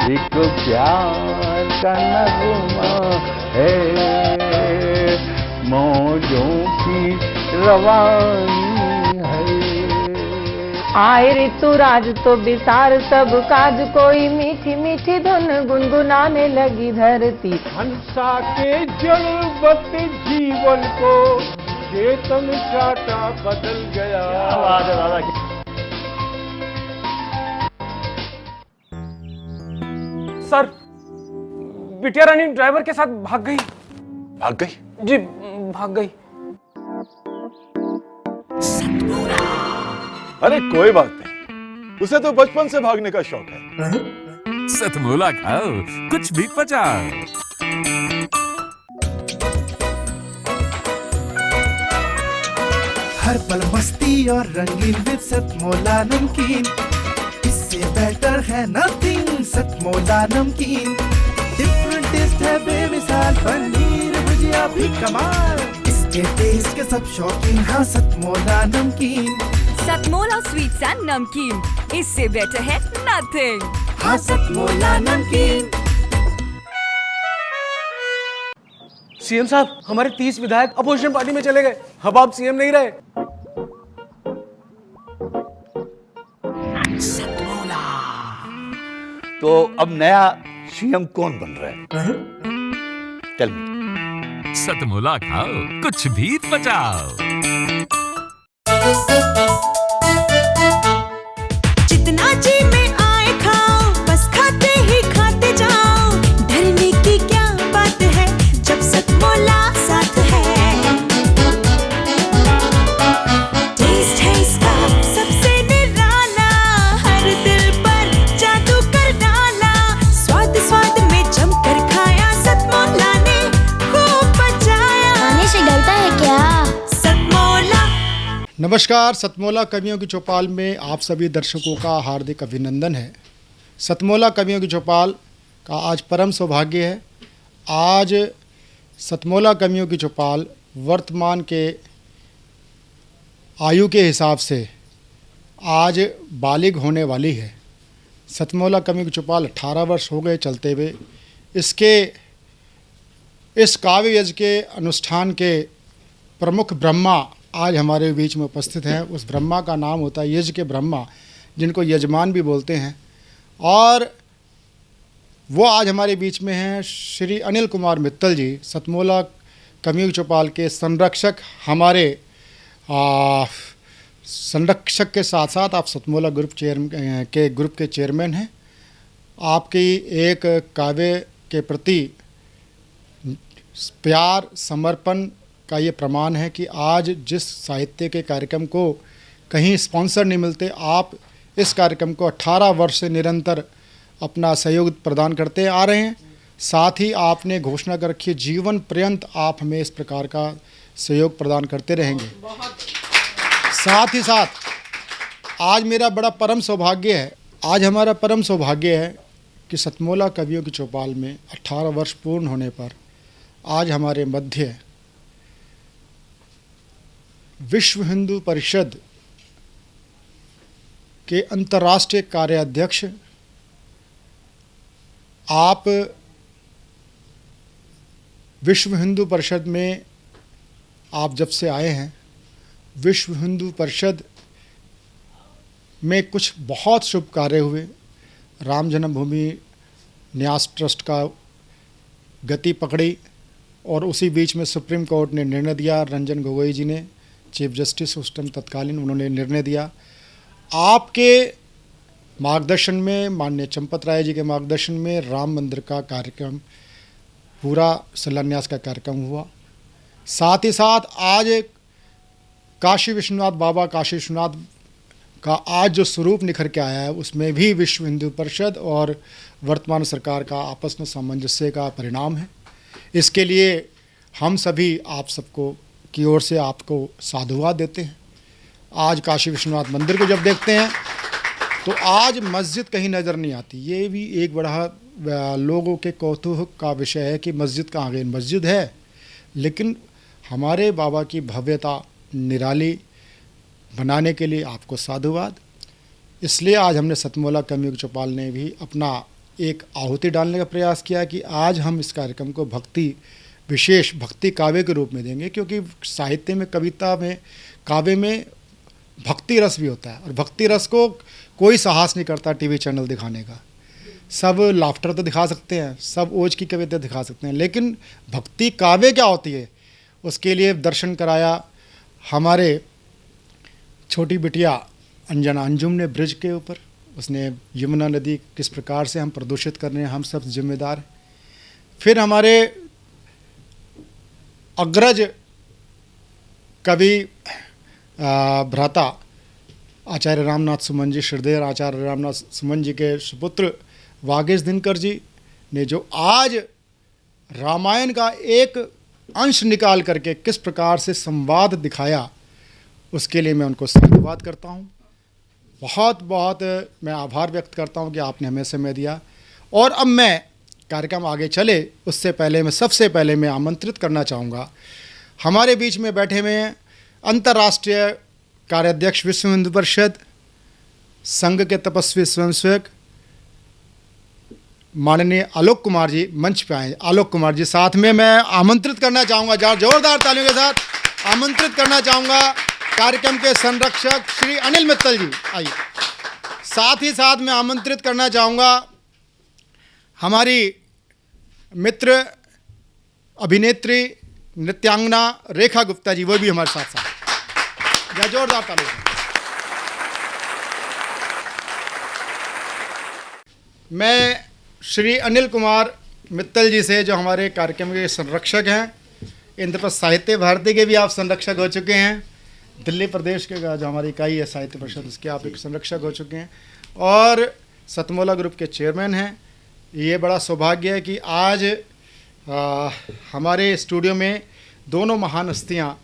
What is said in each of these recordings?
एक प्यार का नगमा है, मौजों की रवानी है। आए ऋतुराज तो बिसार सब काज, कोई मीठी मीठी धुन गुनगुनाने लगी धरती। हंसा के जड़वत जीवन को चेतन चाटा बदल गया। आवाज है दादा की। सर, बिटिया रानी ड्राइवर के साथ भाग गई। भाग गई? जी, भाग गई। अरे कोई बात नहीं, उसे तो बचपन से भागने का शौक है। सतमोला खाओ, कुछ भी पचाओ। हर पल मस्ती और रंगीन विद सतमोला नमकीन, इससे बेटर है नथिंग। सतमोला नमकीन डिफरेंट टेस्ट है बेमिसाल, पनीर भुजिया भी कमाल, इसके टेस्ट के सब शौकीन। हाँ सतमोला नमकीन, सतमोला स्वीट्स एंड नमकीन, इससे बेटर है नथिंग। हाँ सतमोला नमकीन। सीएम साहब, हमारे 30 विधायक अपोजिशन पार्टी में चले गए। अब आप सीएम नहीं रहे। तो अब नया सीएम कौन बन रहा है? Tell me. सतमोला खाओ, कुछ भी पचाओ। जितना जी में आए खाओ, बस खाते ही खाते जाओ। डरने की क्या बात है जब सतमोला साथ है। टेस्ट है इसका सबसे निराला, हर दिल पर जादू कर डाला। स्वाद स्वाद में जमकर खाया, सतमोला ने खूब पचाया। खाने से गलता है क्या? सतमोला। नमस्कार, सतमोला कवियों की चौपाल में आप सभी दर्शकों का हार्दिक अभिनंदन है। सतमोला कवियों की चौपाल का आज परम सौभाग्य है। आज सतमोला कवियों की चौपाल वर्तमान के आयु के हिसाब से आज बालिग होने वाली है। सतमोला कवियों की चौपाल 18 वर्ष हो गए चलते हुए। इस काव्य यज्ञ के अनुष्ठान के प्रमुख ब्रह्मा आज हमारे बीच में उपस्थित हैं। उस ब्रह्मा का नाम होता है यज्ञ के ब्रह्मा, जिनको यजमान भी बोलते हैं, और वो आज हमारे बीच में हैं श्री अनिल कुमार मित्तल जी, सतमोला कवियों की चौपाल के संरक्षक। हमारे संरक्षक के साथ साथ आप सतमोला ग्रुप के चेयरमैन हैं। आपकी एक काव्य के प्रति प्यार समर्पण का ये प्रमाण है कि आज जिस साहित्य के कार्यक्रम को कहीं स्पॉन्सर नहीं मिलते, आप इस कार्यक्रम को 18 वर्ष से निरंतर अपना सहयोग प्रदान करते आ रहे हैं। साथ ही आपने घोषणा कर रखी है जीवन पर्यंत आप हमें इस प्रकार का सहयोग प्रदान करते रहेंगे। साथ ही साथ आज मेरा बड़ा परम सौभाग्य है, आज हमारा परम सौभाग्य है कि सतमोला कवियों की चौपाल में 18 वर्ष पूर्ण होने पर आज हमारे मध्य विश्व हिंदू परिषद के अंतर्राष्ट्रीय कार्याध्यक्ष, आप विश्व हिंदू परिषद में आप जब से आए हैं, विश्व हिंदू परिषद में कुछ बहुत शुभ कार्य हुए। राम जन्मभूमि न्यास ट्रस्ट का गति पकड़ी और उसी बीच में सुप्रीम कोर्ट ने निर्णय दिया, रंजन गोगोई जी ने, चीफ जस्टिस उस टाइम तत्कालीन, उन्होंने निर्णय दिया। आपके मार्गदर्शन में, माननीय चंपत राय जी के मार्गदर्शन में राम मंदिर का कार्यक्रम, पूरा शिलान्यास का कार्यक्रम हुआ। साथ ही साथ आज काशी विश्वनाथ बाबा, काशी विश्वनाथ का आज जो स्वरूप निखर के आया है, उसमें भी विश्व हिंदू परिषद और वर्तमान सरकार का आपस में सामंजस्य का परिणाम है। इसके लिए हम सभी आप सबको की ओर से आपको साधुवाद देते हैं। आज काशी विश्वनाथ मंदिर को जब देखते हैं तो आज मस्जिद कहीं नज़र नहीं आती। ये भी एक बड़ा लोगों के कौतूहल का विषय है कि मस्जिद कहाँ गई। मस्जिद है, लेकिन हमारे बाबा की भव्यता निराली बनाने के लिए आपको साधुवाद। इसलिए आज हमने सतमोला कवियों की चौपाल ने भी अपना एक आहुति डालने का प्रयास किया कि आज हम इस कार्यक्रम को विशेष भक्ति काव्य के रूप में देंगे, क्योंकि साहित्य में, कविता में, काव्य में भक्ति रस भी होता है और भक्ति रस को कोई साहस नहीं करता टीवी चैनल दिखाने का। सब लाफ्टर तो दिखा सकते हैं, सब ओज की कविता दिखा सकते हैं, लेकिन भक्ति काव्य क्या होती है उसके लिए दर्शन कराया हमारे छोटी बिटिया अंजना अंजुम ने ब्रिज के ऊपर। उसने यमुना नदी किस प्रकार से हम प्रदूषित कर रहे हैं, हम सब जिम्मेदार हैं। फिर हमारे अग्रज कवि भ्राता आचार्य रामनाथ सुमन जी, श्रद्धेय आचार्य रामनाथ सुमन जी के सुपुत्र वागीश दिनकर जी ने जो आज रामायण का एक अंश निकाल करके किस प्रकार से संवाद दिखाया, उसके लिए मैं उनको धन्यवाद करता हूँ। बहुत बहुत मैं आभार व्यक्त करता हूँ कि आपने हमें समय दिया। और अब मैं कार्यक्रम आगे चले उससे पहले सबसे पहले मैं आमंत्रित करना चाहूँगा हमारे बीच में बैठे हुए अंतर्राष्ट्रीय कार्याध्यक्ष विश्व हिंदू परिषद संघ के तपस्वी स्वयंसेवक माननीय आलोक कुमार जी मंच पे आए। आलोक कुमार जी, साथ में मैं आमंत्रित करना चाहूँगा, जोरदार तालियों के साथ आमंत्रित करना चाहूँगा कार्यक्रम के संरक्षक श्री अनिल मित्तल जी, आइए। साथ ही साथ मैं आमंत्रित करना चाहूँगा हमारी मित्र अभिनेत्री नृत्यांगना रेखा गुप्ता जी, वो भी हमारे साथ साथ, जोरदार तालियां। मैं श्री अनिल कुमार मित्तल जी से, जो हमारे कार्यक्रम के संरक्षक हैं, इंद्रप्रस्थ साहित्य भारती के भी आप संरक्षक हो चुके हैं, दिल्ली प्रदेश के जो हमारी इकाई है साहित्य परिषद, उसके आप एक संरक्षक हो चुके हैं और सतमोला ग्रुप के चेयरमैन हैं। ये बड़ा सौभाग्य है कि आज हमारे स्टूडियो में दोनों महान हस्तियाँ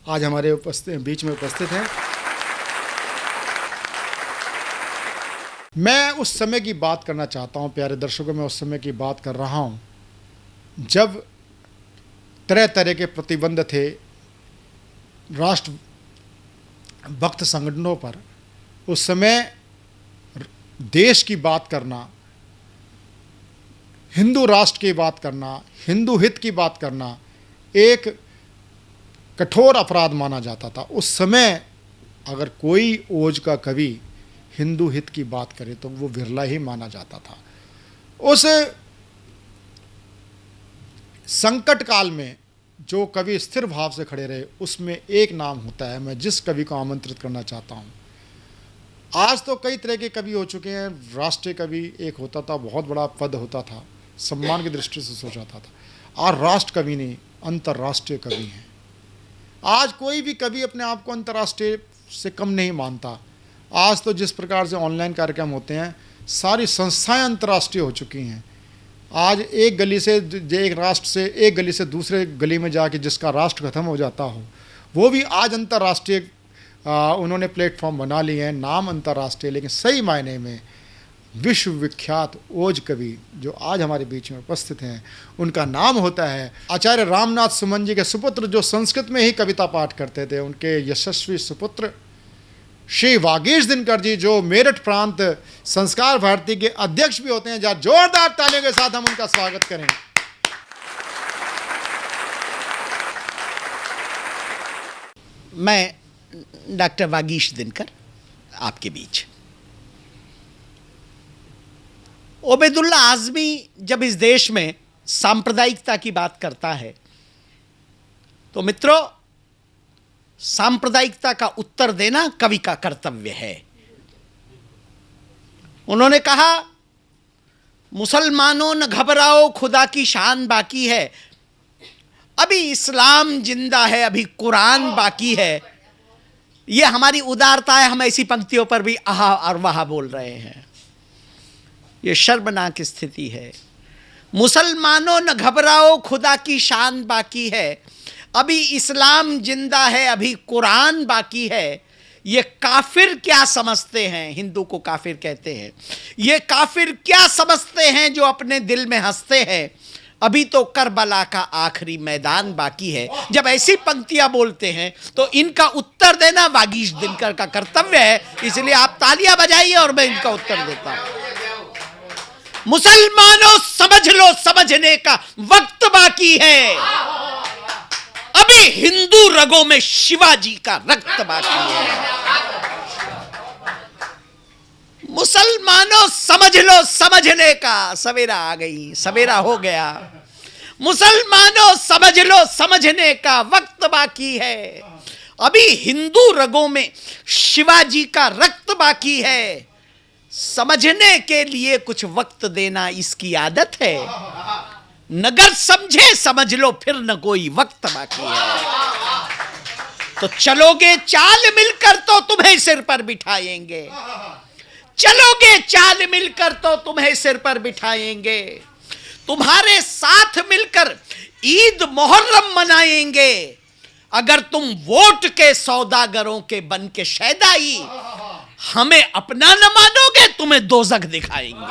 आज हमारे बीच में उपस्थित हैं। मैं उस समय की बात करना चाहता हूँ, प्यारे दर्शकों, मैं उस समय की बात कर रहा हूँ जब तरह तरह के प्रतिबंध थे राष्ट्र भक्त संगठनों पर। उस समय देश की बात करना, हिंदू राष्ट्र की बात करना, हिंदू हित की बात करना एक कठोर अपराध माना जाता था। उस समय अगर कोई ओज का कवि हिंदू हित की बात करे तो वो विरला ही माना जाता था। उस संकट काल में जो कवि स्थिर भाव से खड़े रहे, उसमें एक नाम होता है, मैं जिस कवि को आमंत्रित करना चाहता हूँ। आज तो कई तरह के कवि हो चुके हैं। राष्ट्रीय कवि एक होता था, बहुत बड़ा पद होता था, सम्मान की दृष्टि से सोचा जाता था। आज राष्ट्र कवि नहीं, अंतर्राष्ट्रीय कवि हैं। आज कोई भी कवि अपने आप को अंतर्राष्ट्रीय से कम नहीं मानता। आज तो जिस प्रकार से ऑनलाइन कार्यक्रम होते हैं, सारी संस्थाएं अंतर्राष्ट्रीय हो चुकी हैं। आज एक गली से, एक राष्ट्र से एक गली से दूसरे गली में जाके जिसका राष्ट्र खत्म हो जाता हो, वो भी आज अंतर्राष्ट्रीय उन्होंने प्लेटफॉर्म बना लिए हैं, नाम अंतर्राष्ट्रीय, लेकिन सही मायने में विश्व विख्यात ओज कवि जो आज हमारे बीच में उपस्थित हैं, उनका नाम होता है आचार्य रामनाथ सुमन जी के सुपुत्र, जो संस्कृत में ही कविता पाठ करते थे। उनके यशस्वी सुपुत्र श्री वागीश दिनकर जी, जो मेरठ प्रांत संस्कार भारती के अध्यक्ष भी होते हैं। जहाँ जोरदार तालियों के साथ हम उनका स्वागत करें। मैं डॉक्टर वागीश दिनकर आपके बीच। ओबेदुल्ला आज़मी जब इस देश में सांप्रदायिकता की बात करता है तो मित्रों, सांप्रदायिकता का उत्तर देना कवि का कर्तव्य है। उन्होंने कहा, मुसलमानों न घबराओ, खुदा की शान बाकी है, अभी इस्लाम जिंदा है, अभी कुरान बाकी है। ये हमारी उदारता है, हम ऐसी पंक्तियों पर भी आहा और वाहा बोल रहे हैं। ये शर्मनाक स्थिति है। मुसलमानों न घबराओ, खुदा की शान बाकी है, अभी इस्लाम जिंदा है, अभी कुरान बाकी है। ये काफिर क्या समझते हैं? हिंदू को काफिर कहते हैं। ये काफिर क्या समझते हैं जो अपने दिल में हंसते हैं? अभी तो करबला का आखिरी मैदान बाकी है। जब ऐसी पंक्तियां बोलते हैं तो इनका उत्तर देना वागीश दिनकर का कर्तव्य है। इसलिए आप तालियां बजाइए और मैं इनका उत्तर देता हूं। मुसलमानों समझ लो, समझने का वक्त बाकी है। अभी हिंदू रगों में शिवाजी का रक्त बाकी है। मुसलमानों समझ लो, समझने का सवेरा आ गई, सवेरा हो गया। मुसलमानों समझ लो, समझने का वक्त बाकी है। अभी हिंदू रगों में शिवाजी का रक्त बाकी है। समझने के लिए कुछ वक्त देना इसकी आदत है। नगर समझे समझ लो, फिर न कोई वक्त बाकी है। तो चलोगे चाल मिलकर तो तुम्हें सिर पर बिठाएंगे, चलोगे चाल मिलकर तो तुम्हें सिर पर बिठाएंगे। तुम्हारे साथ मिलकर ईद मुहर्रम मनाएंगे। अगर तुम वोट के सौदागरों के बन के शैदाई हमें अपना न मानोगे, तुम्हें दोजख दिखाएंगे।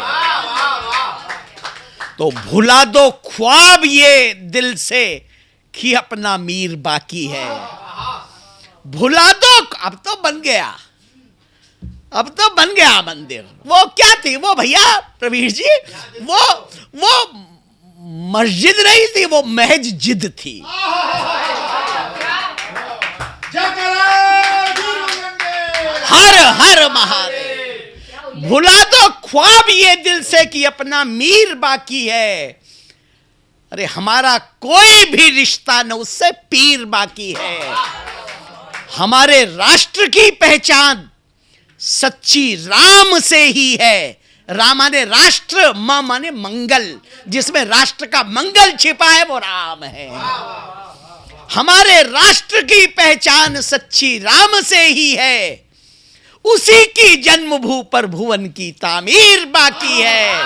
तो भुला दो ख्वाब ये दिल से कि अपना मीर बाकी है। भुला दो, अब तो बन गया, अब तो बन गया मंदिर। वो क्या थी वो भैया प्रवीण जी, वो मस्जिद नहीं थी, वो महज जिद थी। हर हर महादेव। भुला दो ख्वाब ये दिल से कि अपना मीर बाकी है। अरे हमारा कोई भी रिश्ता न उससे पीर बाकी है। हमारे राष्ट्र की पहचान सच्ची राम से ही है। राम माने राष्ट्र, मां माने मंगल, जिसमें राष्ट्र का मंगल छिपा है वो राम है। हमारे राष्ट्र की पहचान सच्ची राम से ही है। उसी की जन्मभू पर भुवन की तामीर बाकी है।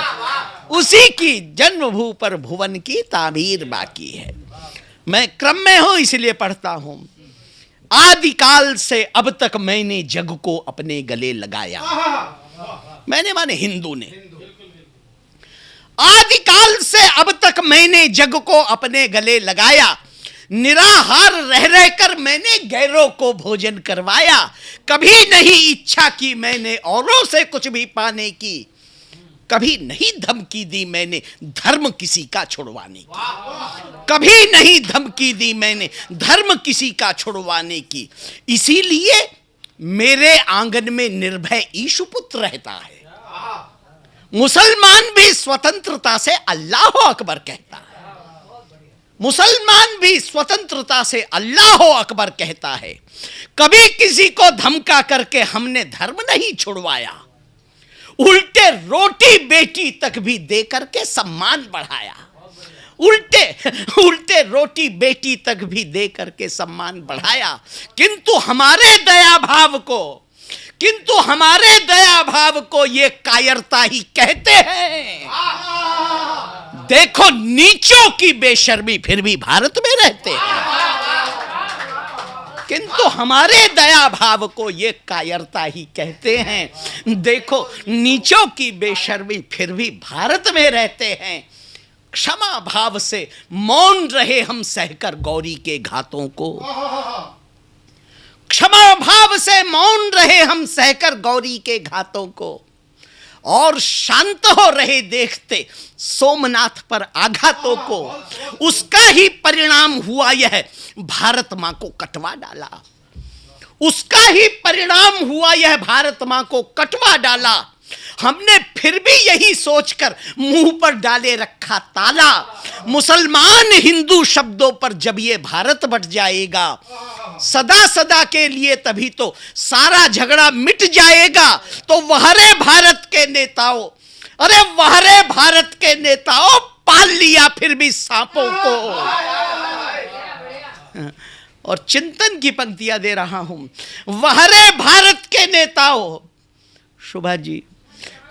उसी की जन्मभू पर भुवन की तामीर बाकी है। मैं क्रम में हूं इसलिए पढ़ता हूं। आदिकाल से अब तक मैंने जग को अपने गले लगाया। मैंने माने हिंदू ने। आदिकाल से अब तक मैंने जग को अपने गले लगाया। निराहार रह रहकर मैंने गैरों को भोजन करवाया। कभी नहीं इच्छा की मैंने औरों से कुछ भी पाने की। कभी नहीं धमकी दी मैंने धर्म किसी का छुड़वाने की। कभी नहीं धमकी दी मैंने धर्म किसी का छुड़वाने की। इसीलिए मेरे आंगन में निर्भय ईशुपुत्र रहता है। मुसलमान भी स्वतंत्रता से अल्लाह अकबर कहता है। मुसलमान भी स्वतंत्रता से अल्लाह अकबर कहता है। कभी किसी को धमका करके हमने धर्म नहीं छुड़वाया। उल्टे रोटी बेटी तक भी दे करके सम्मान बढ़ाया। उल्टे रोटी बेटी तक भी दे करके सम्मान बढ़ाया। किंतु हमारे दया भाव को ये कायरता ही कहते हैं। देखो नीचों की बेशर्मी फिर भी भारत में रहते हैं, किंतु हमारे दया भाव को ये कायरता ही कहते हैं। देखो नीचों की बेशर्मी फिर भी भारत में रहते हैं। क्षमा भाव से मौन रहे हम सहकर गौरी के घातों को। क्षमा भाव से मौन रहे हम सहकर गौरी के घातों को। और शांत हो रहे देखते सोमनाथ पर आघातों को। उसका ही परिणाम हुआ यह भारत मां को कटवा डाला। उसका ही परिणाम हुआ यह भारत मां को कटवा डाला। हमने फिर भी यही सोचकर मुंह पर डाले रखा ताला। मुसलमान हिंदू शब्दों पर जब ये भारत बट जाएगा सदा सदा के लिए, तभी तो सारा झगड़ा मिट जाएगा। तो वहरे भारत के नेताओं, अरे वहरे भारत के नेताओं, पाल लिया फिर भी सांपों को। और चिंतन की पंक्तियां दे रहा हूं। वहरे भारत के नेताओं, शोभा जी,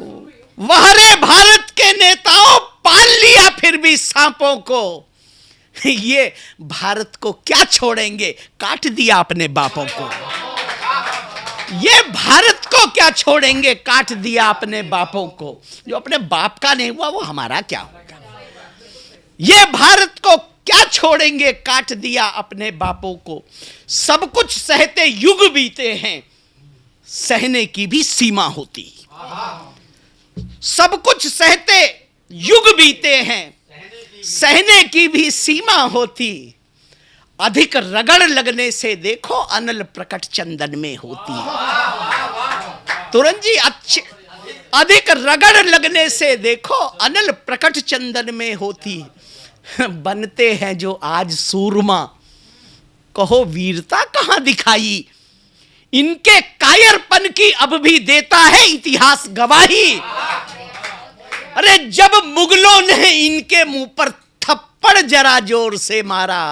वहरे भारत के नेताओं, पाल लिया फिर भी सांपों को। ये भारत को क्या छोड़ेंगे, काट दिया अपने बापों को। ये भारत को क्या छोड़ेंगे, काट दिया अपने बापों को। जो अपने बाप का नहीं हुआ वो हमारा क्या होगा। ये भारत को क्या छोड़ेंगे, काट दिया अपने बापों को। सब कुछ सहते युग बीते हैं, सहने की भी सीमा होती। सब कुछ सहते युग बीते हैं, सहने की भी सीमा होती, अधिक रगड़ लगने से देखो अनल प्रकट चंदन में होती। तुरंत जी अच्छे, अधिक रगड़ लगने से देखो अनल प्रकट चंदन में होती। बनते हैं जो आज सूरमा, कहो वीरता कहां दिखाई, इनके कायरपन की अब भी देता है इतिहास गवाही। अरे जब मुगलों ने इनके मुंह पर थप्पड़ जरा जोर से मारा,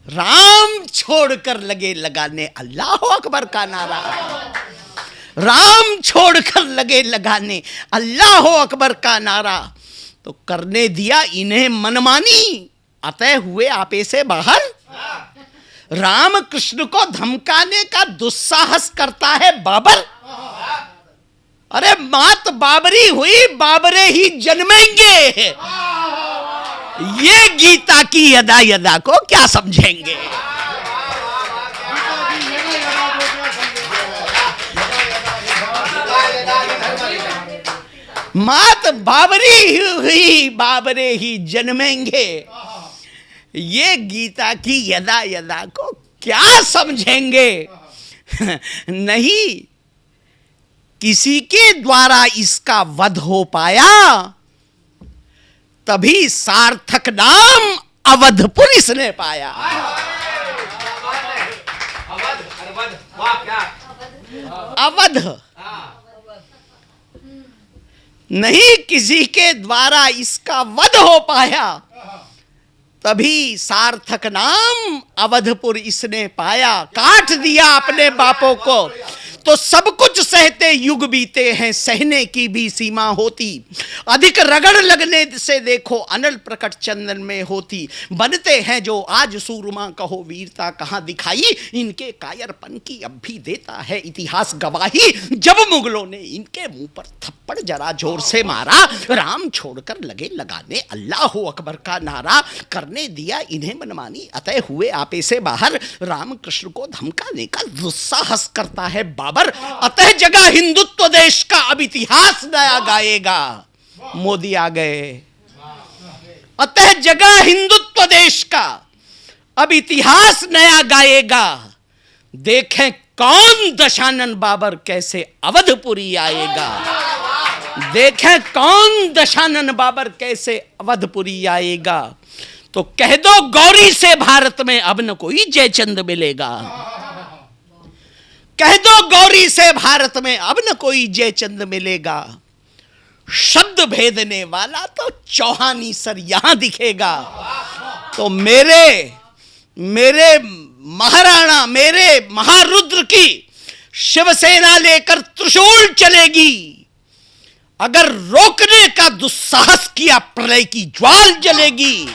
राम छोड़कर लगे लगाने अल्लाह अकबर का नारा। राम छोड़कर लगे लगाने अल्लाह अकबर का नारा, तो करने दिया इन्हें मनमानी, अतः हुए आपे से बाहर। राम कृष्ण को धमकाने का दुस्साहस करता है बाबर। अरे मात बाबरी हुई, बाबरे ही जन्मेंगे। ये गीता की यदा यदा को क्या समझेंगे। मात बाबरी हुई, बाबरे ही जन्मेंगे। ये गीता की यदा यदा को क्या समझेंगे। नहीं किसी के द्वारा इसका वध हो पाया, तभी सार्थक नाम अवधपुर इसने पाया। अवध नहीं किसी के द्वारा इसका वध हो पाया, तभी सार्थक नाम अवधपुर इसने पाया। काट दिया अपने बापों को तो सब कुछ सहते युग बीते हैं, सहने की भी सीमा होती। अधिक रगड़ लगने से देखो अनल प्रकट चंदन में होती। बनते हैं जो आज सूरमा, कहो वीरता कहां दिखाई, इनके कायरपन की अब भी देता है इतिहास गवाही। जब मुगलों ने इनके मुंह पर थप्पड़ जरा जोर से मारा, राम छोड़कर लगे लगाने अल्लाह अकबर का नारा। करने दिया इन्हें मनमानी, अतः हुए आपे से बाहर। राम कृष्ण को धमकाने का दुस्साहस करता है बाबर। अतः जगह हिंदुत्व देश का अब इतिहास नया गाएगा। मोदी आ गए। अतः जगह हिंदुत्व देश का अब इतिहास नया गाएगा। देखें कौन दशानन बाबर कैसे अवधपुरी आएगा। देखें कौन दशानन बाबर कैसे अवधपुरी आएगा। तो कह दो गौरी से भारत में अब न कोई जयचंद मिलेगा। कह दो गौरी से भारत में अब न कोई जयचंद मिलेगा। शब्द भेदने वाला तो चौहानी सर यहां दिखेगा। तो मेरे महाराणा, मेरे महारुद्र की शिवसेना लेकर त्रिशूल चलेगी। अगर रोकने का दुस्साहस किया प्रलय की ज्वाल जलेगी।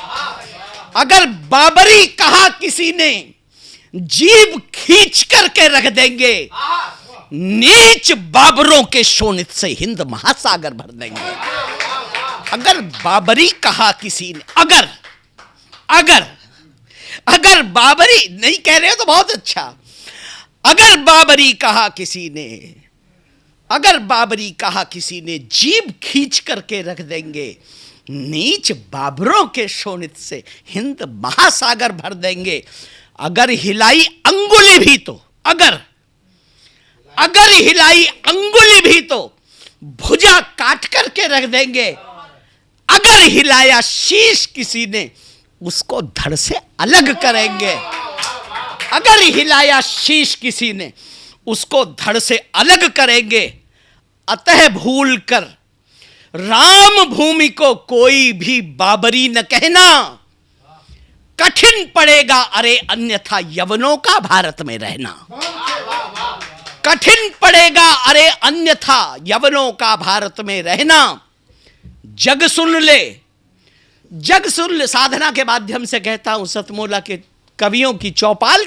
अगर बाबरी कहा किसी ने, जीभ खींच करके रख देंगे। नीच बाबरों के शोणित से हिंद महासागर भर देंगे। अगर बाबरी कहा किसी ने, अगर बाबरी नहीं कह रहे हो तो बहुत अच्छा। अगर बाबरी कहा किसी ने, अगर बाबरी कहा किसी ने, जीभ खींच करके रख देंगे। नीच बाबरों के शोणित से हिंद महासागर भर देंगे। अगर हिलाई अंगुली भी तो, अगर हिलाई अंगुली भी तो भुजा काट करके रख देंगे। अगर हिलाया शीश किसी ने, उसको धड़ से अलग करेंगे। अगर हिलाया शीश किसी ने, उसको धड़ से अलग करेंगे। अतः भूल कर राम भूमि को कोई भी बाबरी न कहना। कठिन पड़ेगा अरे अन्यथा यवनों का भारत में रहना। कठिन पड़ेगा अरे अन्यथा यवनों का भारत में रहना। जग सुन ले, जग सुन ले। साधना के माध्यम से कहता हूं, सतमोला के कवियों की चौपाल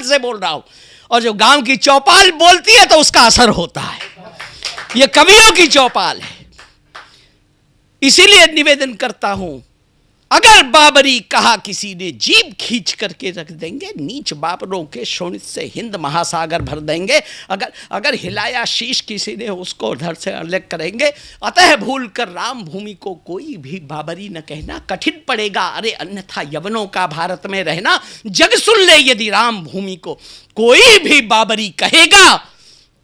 से बोल रहा हूं। और जो गांव की चौपाल बोलती है तो उसका असर होता है। यह कवियों की चौपाल है। इसीलिए निवेदन करता हूं, अगर बाबरी कहा किसी ने जीभ खींच करके रख देंगे, नीच बाबरों के शोणित से हिंद महासागर भर देंगे। अगर हिलाया शीश किसी ने उसको उधर से अलग करेंगे। अतः भूल कर राम भूमि को कोई भी बाबरी न कहना, कठिन पड़ेगा अरे अन्यथा यवनों का भारत में रहना। जग सुन ले यदि राम भूमि को कोई भी बाबरी कहेगा,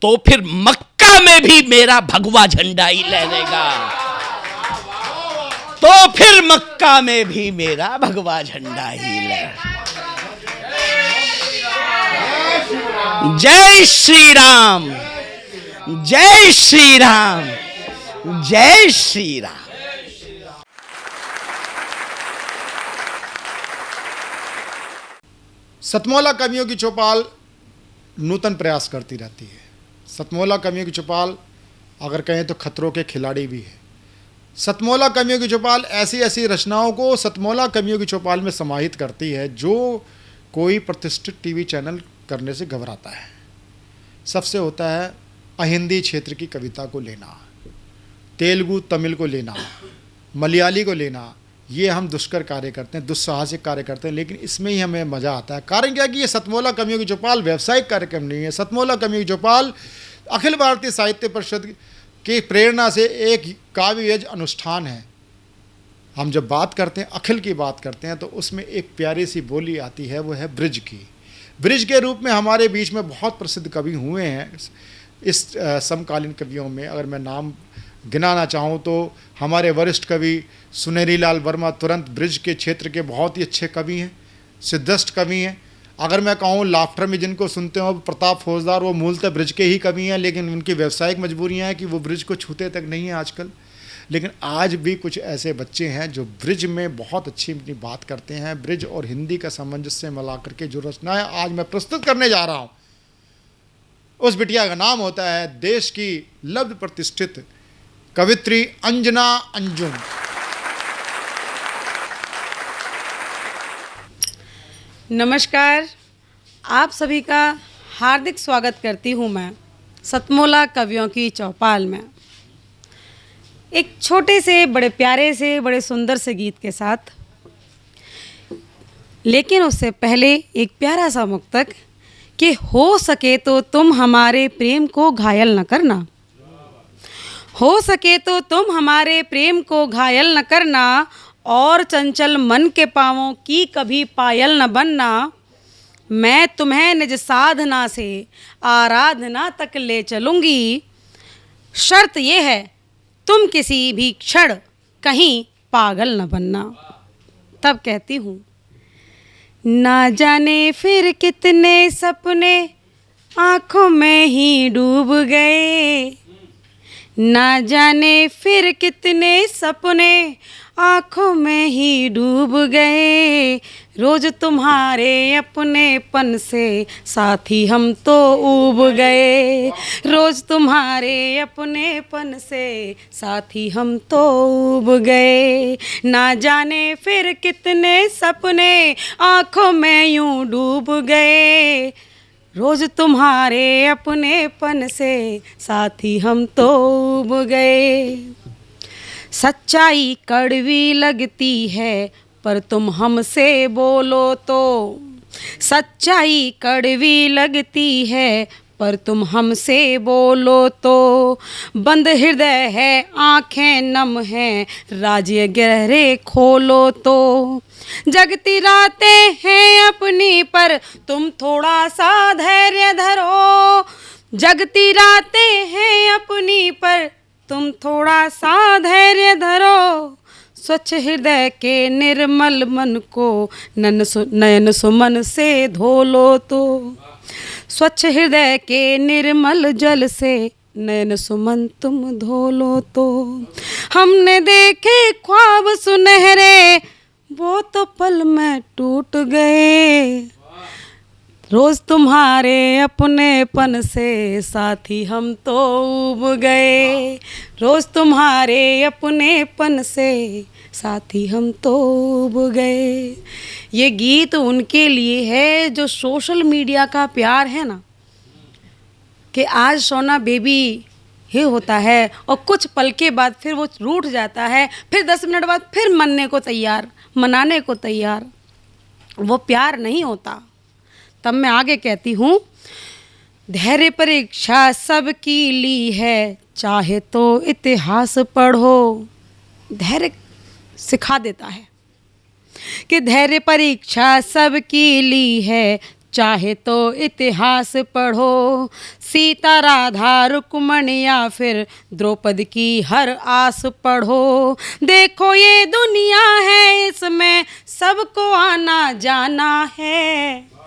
तो फिर मक्का में भी मेरा भगवा झंडा ही लहरेगा। तो फिर मक्का में भी मेरा भगवा झंडा ही लहरेगा। जय श्री राम, जय श्री राम, जय श्री राम। सतमौला कवियों की चौपाल नूतन प्रयास करती रहती है। सतमौला कवियों की चौपाल अगर कहें तो खतरों के खिलाड़ी भी है। सतमौला कवियों की चौपाल ऐसी ऐसी रचनाओं को सतमौला कवियों की चौपाल में समाहित करती है जो कोई प्रतिष्ठित टीवी चैनल करने से घबराता है। सबसे होता है अहिंदी क्षेत्र की कविता को लेना, तेलुगु तमिल को लेना, मलयाली को लेना। ये हम दुष्कर कार्य करते हैं, दुस्साहसिक कार्य करते हैं, लेकिन इसमें ही हमें मज़ा आता है। कारण क्या कि ये सतमौला कवियों की चौपाल व्यावसायिक कार्यक्रम नहीं है। सतमौला कवियों की चौपाल अखिल भारतीय साहित्य परिषद की प्रेरणा से एक काव्य यज्ञ अनुष्ठान है। हम जब बात करते हैं, अखिल की बात करते हैं, तो उसमें एक प्यारी सी बोली आती है, वो है ब्रिज की। ब्रिज के रूप में हमारे बीच में बहुत प्रसिद्ध कवि हुए हैं इस समकालीन कवियों में। अगर मैं नाम गिनाना चाहूँ तो हमारे वरिष्ठ कवि सुनेरी लाल वर्मा तुरंत ब्रिज के क्षेत्र के बहुत ही अच्छे कवि हैं, सिद्धस्त कवि हैं। अगर मैं कहूँ लाफ्टर में जिनको सुनते हो प्रताप फौजदार, वो मूलतः ब्रिज के ही कवि हैं, लेकिन उनकी व्यावसायिक मजबूरियाँ हैं कि वो ब्रिज को छूते तक नहीं है आजकल। लेकिन आज भी कुछ ऐसे बच्चे हैं जो ब्रिज में बहुत अच्छी अपनी बात करते हैं। ब्रिज और हिंदी का सामंजस्य मिला करके जो रचनाएं आज मैं प्रस्तुत करने जा रहा हूँ, उस बिटिया का नाम होता है देश की लब्ध प्रतिष्ठित कवित्री अंजना अंजुम। नमस्कार, आप सभी का हार्दिक स्वागत करती हूँ मैं सतमौला कवियों की चौपाल में, एक छोटे से बड़े प्यारे से बड़े सुंदर से गीत के साथ। लेकिन उससे पहले एक प्यारा सा मुक्तक कि हो सके तो तुम हमारे प्रेम को घायल न करना, हो सके तो तुम हमारे प्रेम को घायल न करना, और चंचल मन के पाँवों की कभी पायल न बनना। मैं तुम्हें निज साधना से आराधना तक ले चलूँगी, शर्त ये है तुम किसी भी क्षण कहीं पागल न बनना। तब कहती हूँ, ना जाने फिर कितने सपने आँखों में ही डूब गए, ना जाने फिर कितने सपने आँखों में ही डूब गए। रोज तुम्हारे अपनेपन से साथी हम तो ऊब गए, रोज तुम्हारे अपनेपन से साथी हम तो ऊब गए। ना जाने फिर कितने सपने आँखों में यूं डूब गए, रोज तुम्हारे अपनेपन से साथी हम तो ऊब गए। सच्चाई कड़वी लगती है पर तुम हमसे बोलो तो, सच्चाई कड़वी लगती है पर तुम हमसे बोलो तो। बंद हृदय है आँखें नम हैं राज गहरे खोलो तो। जगती रातें हैं अपनी पर तुम थोड़ा सा धैर्य धरो, जगती रातें हैं अपनी पर तुम थोड़ा सा धैर्य धरो। स्वच्छ हृदय के निर्मल मन को नयन सुमन से धो लो तो, स्वच्छ हृदय के निर्मल जल से नयन सुमन तुम धो लो तो। हमने देखे ख्वाब सुनहरे वो तो पल में टूट गए, रोज तुम्हारे अपनेपन से साथी हम तो ऊब गए, रोज तुम्हारे अपनेपन से साथी हम तो ऊब गए। ये गीत उनके लिए है जो सोशल मीडिया का प्यार है ना, कि आज सोना बेबी ये होता है, और कुछ पल के बाद फिर वो रूठ जाता है, फिर 10 मिनट बाद फिर मनने को तैयार, मनाने को तैयार। वो प्यार नहीं होता। तब मैं आगे कहती हूँ, धैर्य परीक्षा सबकी ली है, चाहे तो इतिहास पढ़ो। धैर्य सिखा देता है कि धैर्य परीक्षा सबकी ली है, चाहे तो इतिहास पढ़ो। सीता, राधा, रुक्मणी या फिर द्रौपदी की हर आस पढ़ो। देखो ये दुनिया है, इसमें सबको आना जाना है।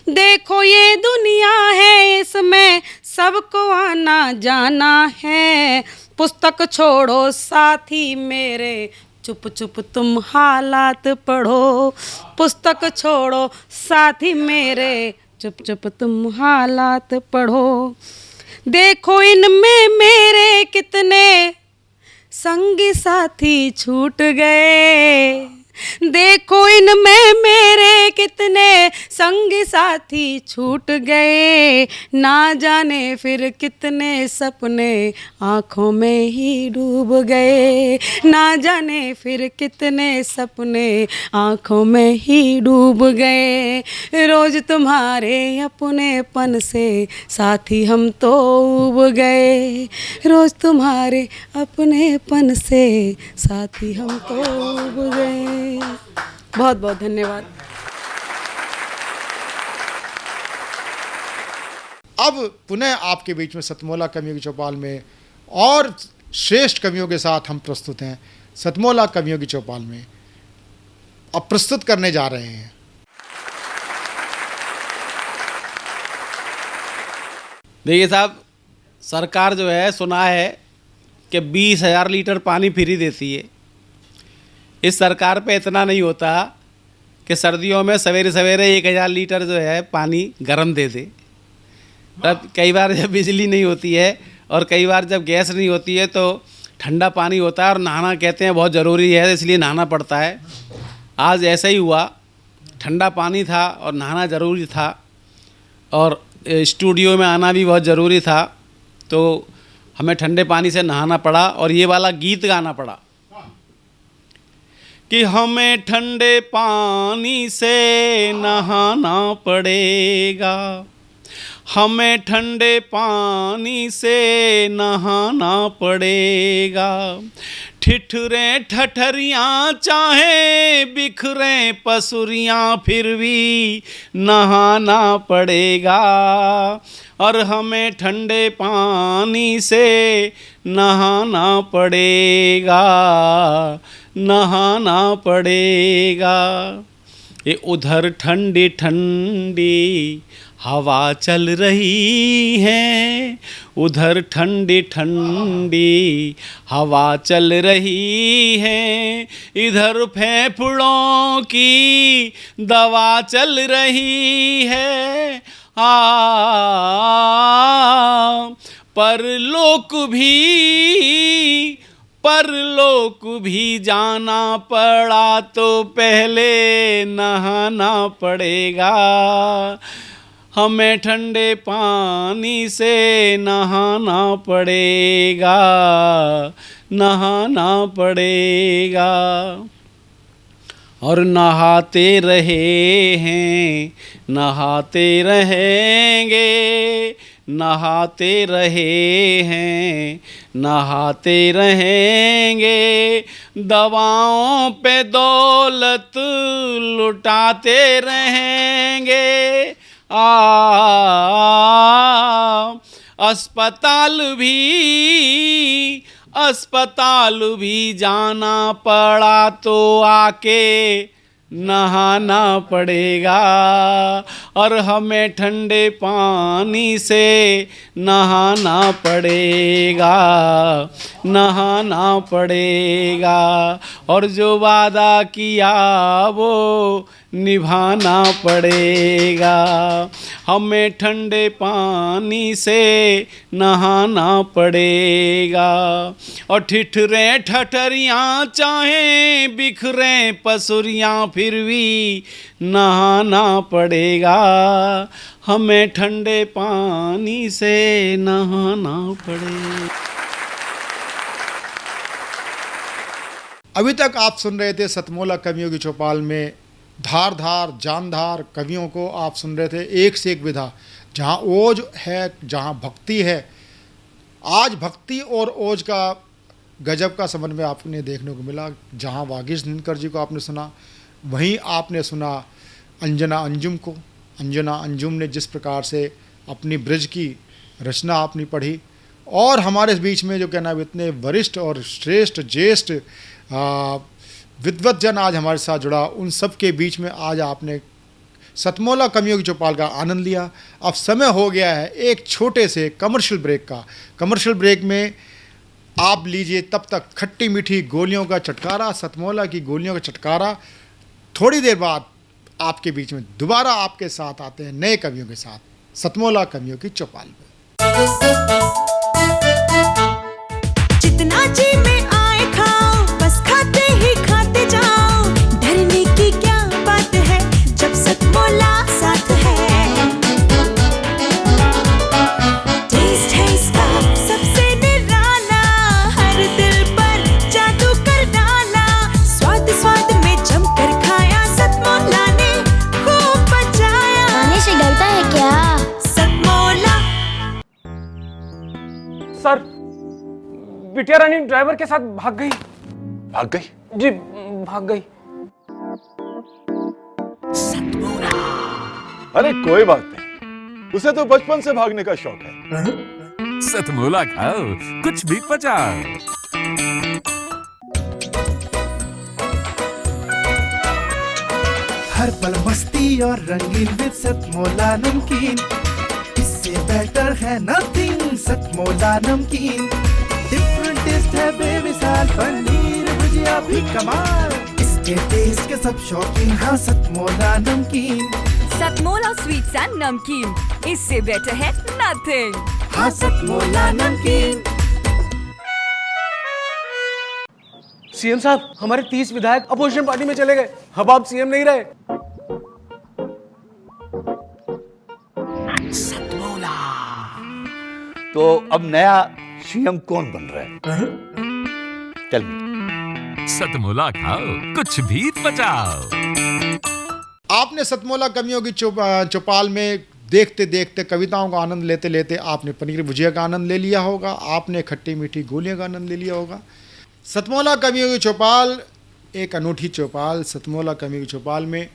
देखो ये दुनिया है, इसमें सबको आना जाना है। पुस्तक छोड़ो साथी मेरे, चुप चुप तुम हालात पढ़ो। पुस्तक छोड़ो साथी मेरे, चुप चुप तुम हालात पढ़ो। देखो इनमें मेरे कितने संगी साथी छूट गए। देखो इनमें मेरे कितने संगी साथी छूट गए। ना जाने फिर कितने सपने आँखों में ही डूब गए। ना जाने फिर कितने सपने आँखों में ही डूब गए। रोज तुम्हारे अपनेपन से साथी हम तो उब गए। रोज तुम्हारे अपनेपन से साथी हम तो उब गए। बहुत बहुत धन्यवाद। अब पुनः आपके बीच में सतमोला कवियों की चौपाल में और श्रेष्ठ कवियों के साथ हम प्रस्तुत हैं। सतमोला कवियों की चौपाल में अब प्रस्तुत करने जा रहे हैं। देखिए साहब, सरकार जो है सुना है कि 20,000 लीटर पानी फ्री देती है। इस सरकार पे इतना नहीं होता कि सर्दियों में सवेरे सवेरे 1,000 लीटर जो है पानी गर्म दे दे। तब कई बार जब बिजली नहीं होती है और कई बार जब गैस नहीं होती है तो ठंडा पानी होता है और नहाना कहते हैं बहुत ज़रूरी है, इसलिए नहाना पड़ता है। आज ऐसा ही हुआ, ठंडा पानी था और नहाना ज़रूरी था और स्टूडियो में आना भी बहुत ज़रूरी था, तो हमें ठंडे पानी से नहाना पड़ा और ये वाला गीत गाना पड़ा कि हमें ठंडे पानी से नहाना पड़ेगा। हमें ठंडे पानी से नहाना पड़ेगा। ठिठुरें ठठरियाँ चाहे बिखरें पसुरियाँ, फिर भी नहाना पड़ेगा। और हमें ठंडे पानी से नहाना पड़ेगा, नहाना पड़ेगा। ये उधर ठंडी ठंडी हवा चल रही है, उधर ठंडी ठंडी हवा चल रही है। इधर फेफड़ों की दवा चल रही है। परलोक भी जाना पड़ा तो पहले नहाना पड़ेगा। हमें ठंडे पानी से नहाना पड़ेगा, नहाना पड़ेगा। और नहाते रहे हैं, नहाते रहेंगे, नहाते रहे हैं, नहाते रहेंगे। दवाओं पे दौलत लुटाते रहेंगे। अस्पताल भी जाना पड़ा तो आके नहाना पड़ेगा। और हमें ठंडे पानी से नहाना पड़ेगा, नहाना पड़ेगा। और जो वादा किया वो निभाना पड़ेगा। हमें ठंडे पानी से नहाना पड़ेगा। और ठिठुरें ठठरियाँ चाहें बिखरें पसुरियाँ, फिर भी नहाना पड़ेगा। हमें ठंडे पानी से नहाना पड़ेगा। अभी तक आप सुन रहे थे सतमोला कवियों की चौपाल में धार धार जानधार कवियों को आप सुन रहे थे, एक से एक विधा, जहाँ ओज है, जहाँ भक्ति है। आज भक्ति और ओज का गजब का समन्वय आपने देखने को मिला। जहाँ वागीश दिनकर जी को आपने सुना, वहीं आपने सुना अंजना अंजुम को। अंजना अंजुम ने जिस प्रकार से अपनी ब्रज की रचना आपने पढ़ी, और हमारे बीच में जो कहना इतने वरिष्ठ और श्रेष्ठ ज्येष्ठ विद्वत जन आज हमारे साथ जुड़ा, उन सब के बीच में आज आपने सतमोला कवियों की चौपाल का आनंद लिया। अब समय हो गया है एक छोटे से कमर्शियल ब्रेक का। कमर्शियल ब्रेक में आप लीजिए तब तक खट्टी मीठी गोलियों का चटकारा, सतमोला की गोलियों का चटकारा। थोड़ी देर बाद आपके बीच में दोबारा आपके साथ आते हैं नए कवियों के साथ, सतमोला कवियों की चौपाल में। जितना जी में आए खाओ, बस खाते ही खाते जाओ, डरने की क्या बात है जब सतमोला साथ है। टेस्ट है इसका सबसे निराला, हर दिल पर जादू कर डाला, स्वाद स्वाद में जमकर खाया, सतमोला ने खूब बचाया। खाने से डरता है क्या? सतमोला। सर, बिटिया रानी ड्राइवर के साथ भाग गई। भाग गई? जी, भाग गई। अरे कोई बात नहीं, उसे तो बचपन से भागने का शौक है। सतमोला खाओ, कुछ भी पचाओ। हर पल मस्ती और रंगीन विद सतमोला नमकीन, इससे बेटर है नथिंग। सतमोला नमकीन डिफरेंट टेस्ट है बेमिसाल, पनीर भुजिया भी कमाल, इसके टेस्ट के सब शौकीन। हाँ सतमोला नमकीन, सतमोला स्वीट्स एंड नमकीन, इससे बेटर है नथिंग। हाँ सतमोला नमकीन। सीएम साहब, हमारे 30 विधायक अपोजिशन पार्टी में चले गए। अब आप सीएम नहीं रहे। तो अब नया सीएम कौन बन रहा है? Tell me. सतमोला खाओ, कुछ भी पचाओ। आपने सतमोला कवियों की चौपाल में देखते देखते, कविताओं का आनंद लेते लेते आपने पनीर भुजिया का आनंद ले लिया होगा, आपने खट्टी मीठी गोलियों का आनंद ले लिया होगा। सतमोला कवियों की चौपाल एक अनूठी चौपाल। सतमोला कवियों की चौपाल में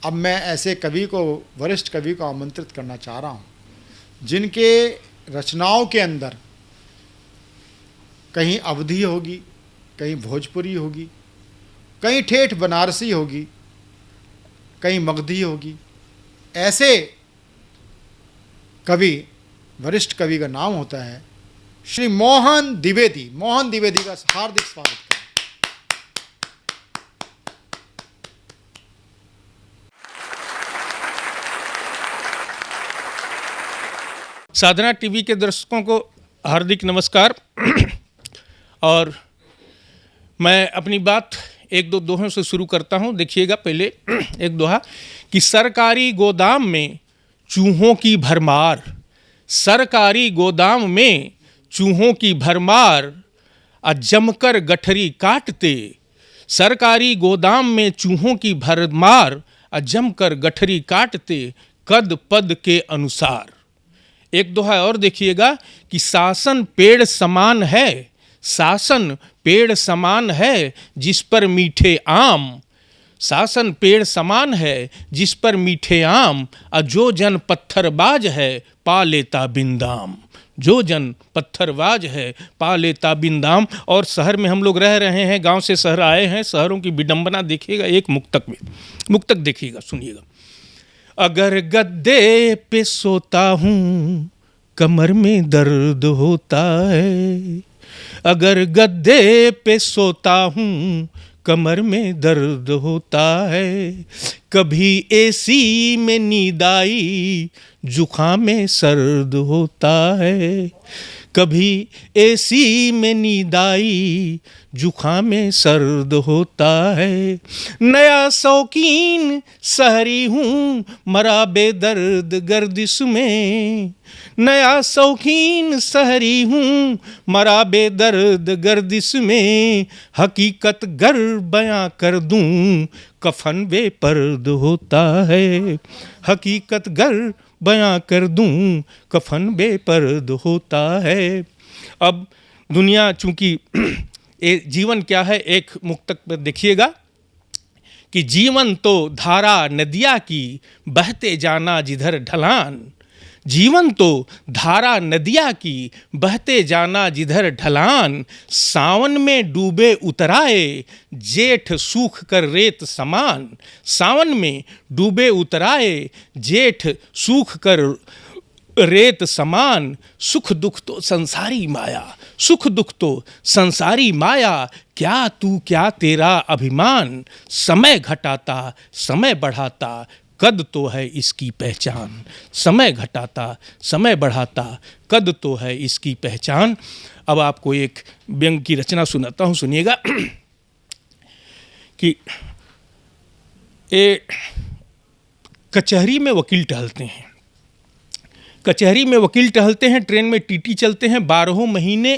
अब मैं ऐसे कवि को, वरिष्ठ कवि को आमंत्रित करना चाह रहा हूँ जिनके रचनाओं के अंदर कहीं अवधी होगी, कहीं भोजपुरी होगी, कहीं ठेठ बनारसी होगी, कहीं मगधी होगी। ऐसे कवि, वरिष्ठ कवि का नाम होता है श्री मोहन द्विवेदी। मोहन द्विवेदी का हार्दिक स्वागत करें। साधना टीवी के दर्शकों को हार्दिक नमस्कार। और मैं अपनी बात एक दो दोहों से शुरू करता हूं। देखिएगा पहले एक दोहा कि सरकारी गोदाम में चूहों की भरमार, सरकारी गोदाम में चूहों की भरमार, जमकर गठरी काटते। सरकारी गोदाम में चूहों की भरमार, जमकर गठरी काटते, कद पद के अनुसार। एक दोहा और देखिएगा कि शासन पेड़ समान है, शासन पेड़ समान है जिस पर मीठे आम, शासन पेड़ समान है जिस पर मीठे आम, जो जन पत्थरबाज है पा लेता बिंदाम, जो जन पत्थरबाज है पा लेता बिंदाम। और शहर में हम लोग रह रहे हैं, गांव से शहर आए हैं, शहरों की विडंबना देखिएगा। एक मुक्तक में, मुक्तक देखिएगा, सुनिएगा। अगर गद्दे पे सोता हूँ कमर में दर्द होता है, अगर गद्दे पे सोता हूँ कमर में दर्द होता है, कभी एसी में नींद आई, जुकाम में सर्द होता है। कभी एसी में नींद आई, जुकाम में सर्द होता है। नया शौकीन सहरी हूँ, मरा बेदर्द गर्दिश में। नया शौकीन सहरी हूँ, मरा बेदर्द गर्दिश में। हकीकत गर बयां कर दूँ, कफन बेपर्द होता है। हकीकत गर बयां कर दूँ, कफन बेपर्द होता है। अब दुनिया चूंकि जीवन क्या है, एक मुक्तक पर देखिएगा कि जीवन तो धारा नदिया की, बहते जाना जिधर ढलान। जीवन तो धारा नदिया की, बहते जाना जिधर ढलान। सावन में डूबे उतराए, जेठ सूख कर रेत समान। सावन में डूबे उतराए, जेठ सूख कर रेत समान। सुख दुख तो संसारी माया, सुख दुख तो संसारी माया। क्या तू क्या तेरा अभिमान, समय घटाता समय बढ़ाता, कद तो है इसकी पहचान। समय घटाता समय बढ़ाता, कद तो है इसकी पहचान। अब आपको एक व्यंग की रचना सुनाता हूँ, सुनिएगा कि कचहरी में वकील टहलते हैं। कचहरी में वकील टहलते हैं, ट्रेन में टीटी चलते हैं, 12 महीने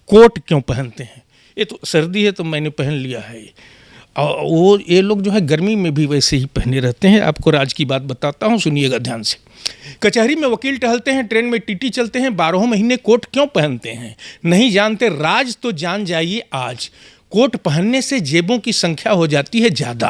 कोट क्यों पहनते हैं। ये तो सर्दी है तो मैंने पहन लिया है। और वो ये लोग जो है गर्मी में भी वैसे ही पहने रहते हैं। आपको राज की बात बताता हूँ, सुनिएगा ध्यान से। कचहरी में वकील टहलते हैं, ट्रेन में टीटी चलते हैं, 12 महीने कोट क्यों पहनते हैं। नहीं जानते राज तो जान जाइए आज। कोट पहनने से जेबों की संख्या हो जाती है ज़्यादा।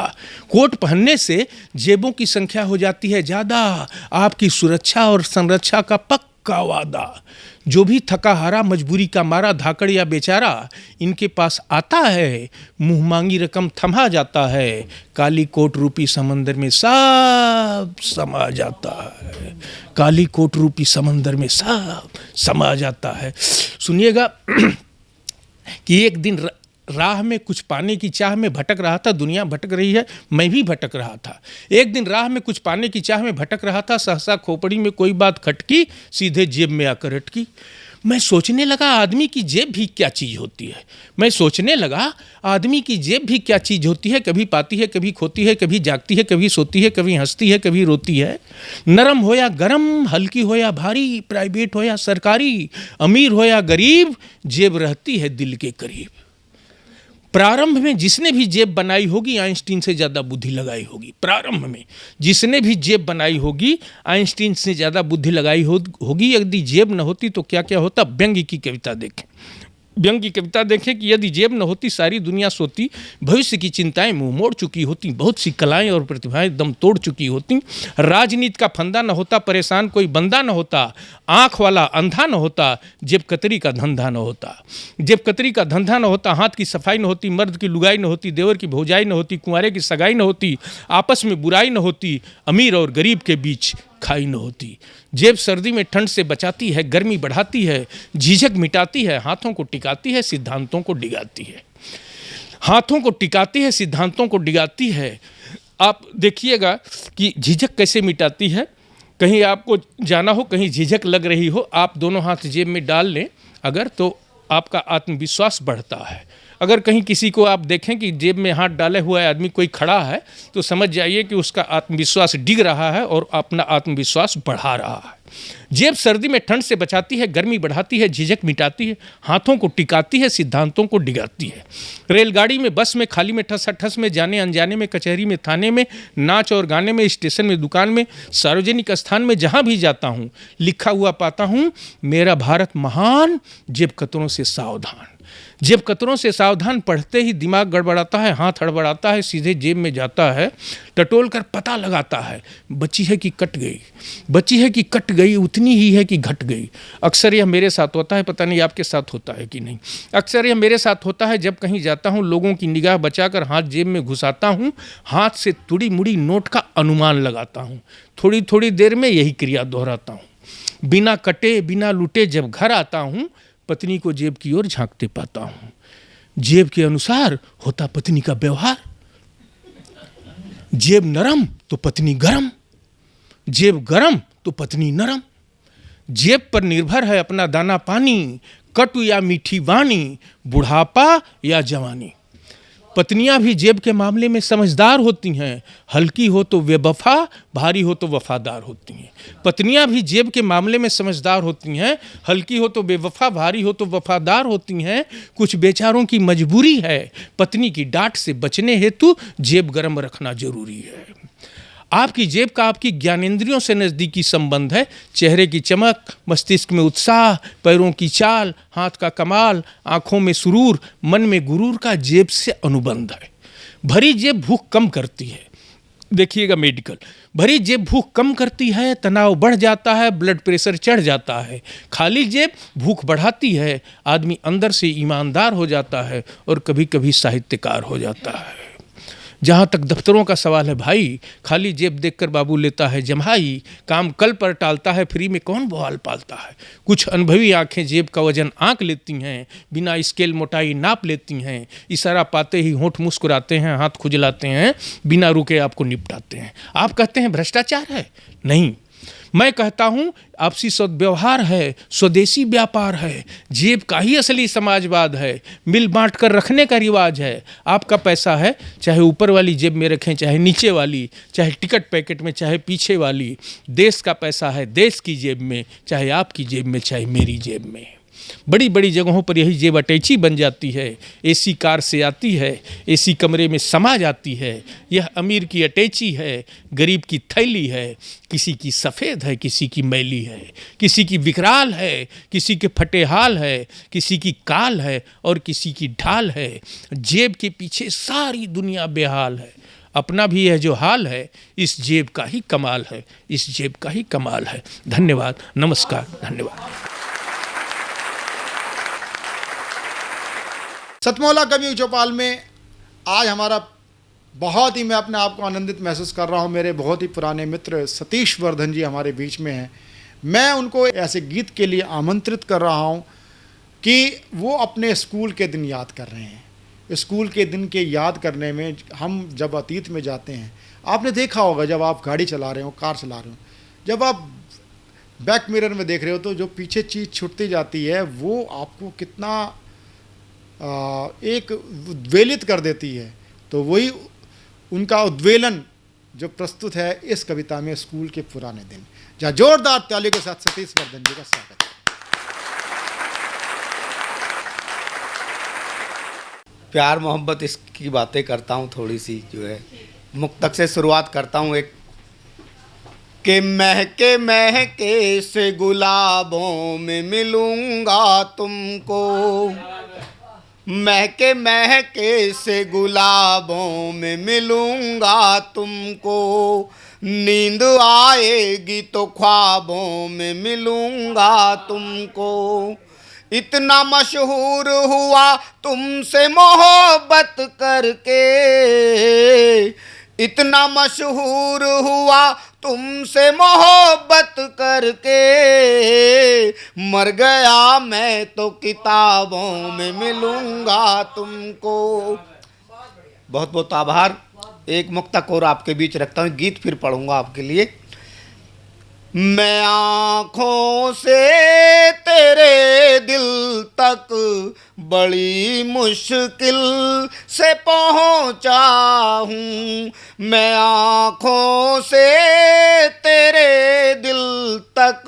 कोट पहनने से जेबों की संख्या हो जाती है ज़्यादा। आपकी सुरक्षा और संरक्षा का पक्का वादा। जो भी थका हारा मजबूरी का मारा, धाकड़ या बेचारा इनके पास आता है, मुंह मांगी रकम थमा जाता है। काली कोट रूपी समंदर में सब समा जाता है। काली कोट रूपी समंदर में सब समा जाता है। सुनिएगा कि एक दिन राह में कुछ पाने की चाह में भटक रहा था। दुनिया भटक रही है, मैं भी भटक रहा था। एक दिन राह में कुछ पाने की चाह में भटक रहा था। सहसा खोपड़ी में कोई बात खटकी, सीधे जेब में आकर अटकी। मैं सोचने लगा आदमी की जेब भी क्या चीज़ होती है। मैं सोचने लगा आदमी की जेब भी क्या चीज़ होती है। कभी पाती है, कभी खोती है, कभी जागती है, कभी सोती है, कभी हंसती है, कभी रोती है। नरम हो या गरम, हल्की हो या भारी, प्राइवेट हो या सरकारी, अमीर हो या गरीब, जेब रहती है दिल के करीब। प्रारंभ में जिसने भी जेब बनाई होगी, आइंस्टीन से ज़्यादा बुद्धि लगाई होगी। प्रारंभ में जिसने भी जेब बनाई होगी, आइंस्टीन से ज़्यादा बुद्धि लगाई होगी। यदि जेब न होती तो क्या क्या होता। व्यंग्य की कविता देखें, व्यंग्य की कविता देखें कि यदि जेब न होती सारी दुनिया सोती। भविष्य की चिंताएं मुंह मोड़ चुकी होती। बहुत सी कलाएं और प्रतिभाएं दम तोड़ चुकी होती। राजनीति का फंदा न होता, परेशान कोई बंदा न होता। आँख वाला अंधा न होता, जेब कतरी का धंधा न होता। जेब कतरी का धंधा न होता, हाथ की सफाई न होती, मर्द की लुगाई न होती, देवर की भौजाई न होती, कुंवारे की सगाई न होती, आपस में बुराई न होती, अमीर और गरीब के बीच खाई न होती। जेब सर्दी में ठंड से बचाती है, गर्मी बढ़ाती है, झिझक मिटाती है, हाथों को टिकाती है, सिद्धांतों को डिगाती है। हाथों को टिकाती है, सिद्धांतों को डिगाती है। आप देखिएगा कि झिझक कैसे मिटाती है। कहीं आपको जाना हो, कहीं झिझक लग रही हो, आप दोनों हाथ जेब में डाल लें अगर, तो आपका आत्मविश्वास बढ़ता है। अगर कहीं किसी को आप देखें कि जेब में हाथ डाले हुआ आदमी कोई खड़ा है, तो समझ जाइए कि उसका आत्मविश्वास डिग रहा है और अपना आत्मविश्वास बढ़ा रहा है। जेब सर्दी में ठंड से बचाती है, गर्मी बढ़ाती है, झिझक मिटाती है, हाथों को टिकाती है, सिद्धांतों को डिगाती है। रेलगाड़ी में, बस में, खाली में, ठस में, जाने अनजाने में, कचहरी में, थाने में, नाच और गाने में, स्टेशन में, दुकान में, सार्वजनिक स्थान में, जहाँ भी जाता हूँ लिखा हुआ पाता हूँ, मेरा भारत महान, जेब कतरों से सावधान। जेब कतरों से सावधान पढ़ते ही दिमाग गड़बड़ाता है, हाथ हड़बड़ाता है, सीधे जेब में जाता है, टटोल कर पता लगाता है, बची है कि कट गई, बची है कि कट गई, उतनी ही है कि घट गई। अक्सर यह मेरे साथ होता है, पता नहीं आपके साथ होता है कि नहीं। अक्सर यह मेरे साथ होता है, जब कहीं जाता हूँ लोगों की निगाह बचाकर हाथ जेब में घुसाता हूँ, हाथ से तुड़ी मुड़ी नोट का अनुमान लगाता हूँ। थोड़ी थोड़ी देर में यही क्रिया दोहराता हूँ। बिना कटे बिना लूटे जब घर आता हूँ, पत्नी को जेब की ओर झांकते पाता हूँ। जेब के अनुसार होता पत्नी का व्यवहार। जेब नरम तो पत्नी गरम, जेब गरम तो पत्नी नरम। जेब पर निर्भर है अपना दाना पानी, कटु या मीठी वाणी, बुढ़ापा या जवानी। पत्नियां भी जेब के मामले में समझदार होती हैं, हल्की हो तो बेवफा, भारी हो तो वफादार होती हैं। पत्नियां भी जेब के मामले में समझदार होती हैं, हल्की हो तो बेवफा, भारी हो तो वफादार होती हैं। कुछ बेचारों की मजबूरी है, पत्नी की डांट से बचने हेतु जेब गर्म रखना जरूरी है। आपकी जेब का आपकी ज्ञानेंद्रियों से नज़दीकी संबंध है। चेहरे की चमक, मस्तिष्क में उत्साह, पैरों की चाल, हाथ का कमाल, आंखों में सुरूर, मन में गुरूर का जेब से अनुबंध है। भरी जेब भूख कम करती है। देखिएगा मेडिकल, भरी जेब भूख कम करती है, तनाव बढ़ जाता है, ब्लड प्रेशर चढ़ जाता है। खाली जेब भूख बढ़ाती है, आदमी अंदर से ईमानदार हो जाता है और कभी कभी साहित्यकार हो जाता है। जहाँ तक दफ्तरों का सवाल है भाई, खाली जेब देखकर बाबू लेता है जम्हाई, काम कल पर टालता है, फ्री में कौन बवाल पालता है। कुछ अनुभवी आंखें जेब का वजन आंक लेती हैं, बिना स्केल मोटाई नाप लेती हैं, इशारा पाते ही होंठ मुस्कुराते हैं, हाथ खुजलाते हैं, बिना रुके आपको निपटाते हैं। आप कहते हैं भ्रष्टाचार है, नहीं, मैं कहता हूं आपसी सद्व्यवहार है, स्वदेशी व्यापार है, जेब का ही असली समाजवाद है, मिल बांट कर रखने का रिवाज है। आपका पैसा है, चाहे ऊपर वाली जेब में रखें, चाहे नीचे वाली, चाहे टिकट पैकेट में, चाहे पीछे वाली। देश का पैसा है देश की जेब में, चाहे आपकी जेब में, चाहे मेरी जेब में। बड़ी बड़ी जगहों पर यही जेब अटैची बन जाती है। एसी कार से आती है, एसी कमरे में समा जाती है। यह अमीर की अटैची है, गरीब की थैली है। किसी की सफ़ेद है, किसी की मैली है, किसी की विकराल है, किसी के फटे हाल है, किसी की काल है और किसी की ढाल है। जेब के पीछे सारी दुनिया बेहाल है। अपना भी यह जो हाल है, इस जेब का ही कमाल है, इस जेब का ही कमाल है। धन्यवाद, नमस्कार, धन्यवाद। सतमौला कवि चौपाल में आज हमारा बहुत ही, मैं अपने आप को आनंदित महसूस कर रहा हूँ। मेरे बहुत ही पुराने मित्र सतीश वर्धन जी हमारे बीच में हैं। मैं उनको ऐसे गीत के लिए आमंत्रित कर रहा हूँ कि वो अपने स्कूल के दिन याद कर रहे हैं। स्कूल के दिन के याद करने में हम जब अतीत में जाते हैं, आपने देखा होगा जब आप गाड़ी चला रहे हो, कार चला रहे हो, जब आप बैक मिरर में देख रहे हो तो जो पीछे चीज़ छूटती जाती है वो आपको कितना एक उद्वेलित कर देती है। तो वही उनका उद्वेलन जो प्रस्तुत है इस कविता में, स्कूल के पुराने दिन। जहाँ जोरदार ताली के साथ सतीश वर्धन जी का स्वागत है। प्यार मोहब्बत इसकी बातें करता हूँ, थोड़ी सी जो है मुक्तक से शुरुआत करता हूँ। एक कि महके महके से गुलाबों में मिलूंगा तुमको, महके महके से गुलाबों में मिलूंगा तुमको, नींद आएगी तो ख्वाबों में मिलूंगा तुमको। इतना मशहूर हुआ तुमसे मोहब्बत करके, इतना मशहूर हुआ तुमसे मोहब्बत करके, मर गया मैं तो किताबों में मिलूंगा तुमको। बहुत बहुत आभार। एक मुक्तक और आपके बीच रखता हूँ, गीत फिर पढ़ूंगा आपके लिए। मैं आँखों से तेरे दिल तक बड़ी मुश्किल से पहुँचा हूँ, मैं आँखों से तेरे दिल तक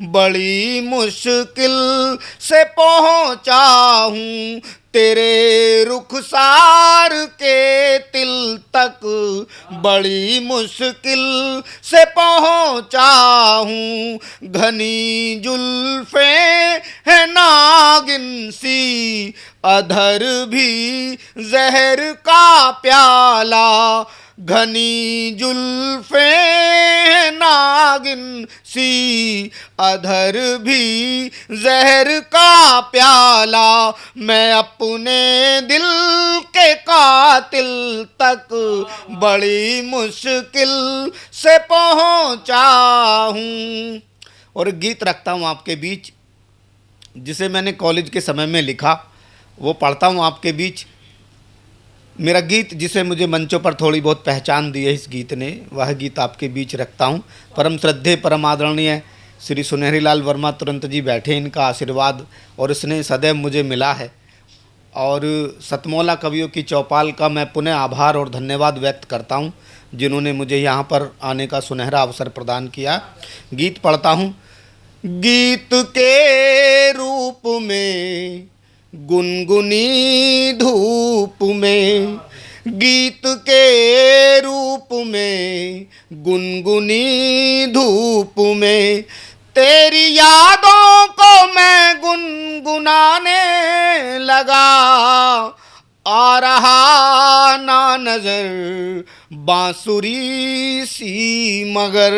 बड़ी मुश्किल से पहुँचा हूँ, तेरे रुखसार के तिल तक बड़ी मुश्किल से पहुँचा हूँ। घनी जुल्फ़ें है नागिन सी, अधर भी जहर का प्याला, घनी जुल्फ़ें नागिन सी, अधर भी जहर का प्याला, मैं अपने दिल के कातिल तक बड़ी मुश्किल से पहुँचा हूँ। और गीत रखता हूँ आपके बीच, जिसे मैंने कॉलेज के समय में लिखा, वो पढ़ता हूँ आपके बीच। मेरा गीत जिसे मुझे मंचों पर थोड़ी बहुत पहचान दी है इस गीत ने, वह गीत आपके बीच रखता हूँ। परम श्रद्धेय परम आदरणीय श्री सुनहरी लाल वर्मा तुरंत जी बैठे, इनका आशीर्वाद और स्नेह सदैव मुझे मिला है। और सतमौला कवियों की चौपाल का मैं पुनः आभार और धन्यवाद व्यक्त करता हूँ, जिन्होंने मुझे यहाँ पर आने का सुनहरा अवसर प्रदान किया। गीत पढ़ता हूँ। गीत के रूप में गुनगुनी धूप में, गीत के रूप में गुनगुनी धूप में, तेरी यादों को मैं गुनगुनाने लगा। आ रहा ना नजर बांसुरी सी मगर,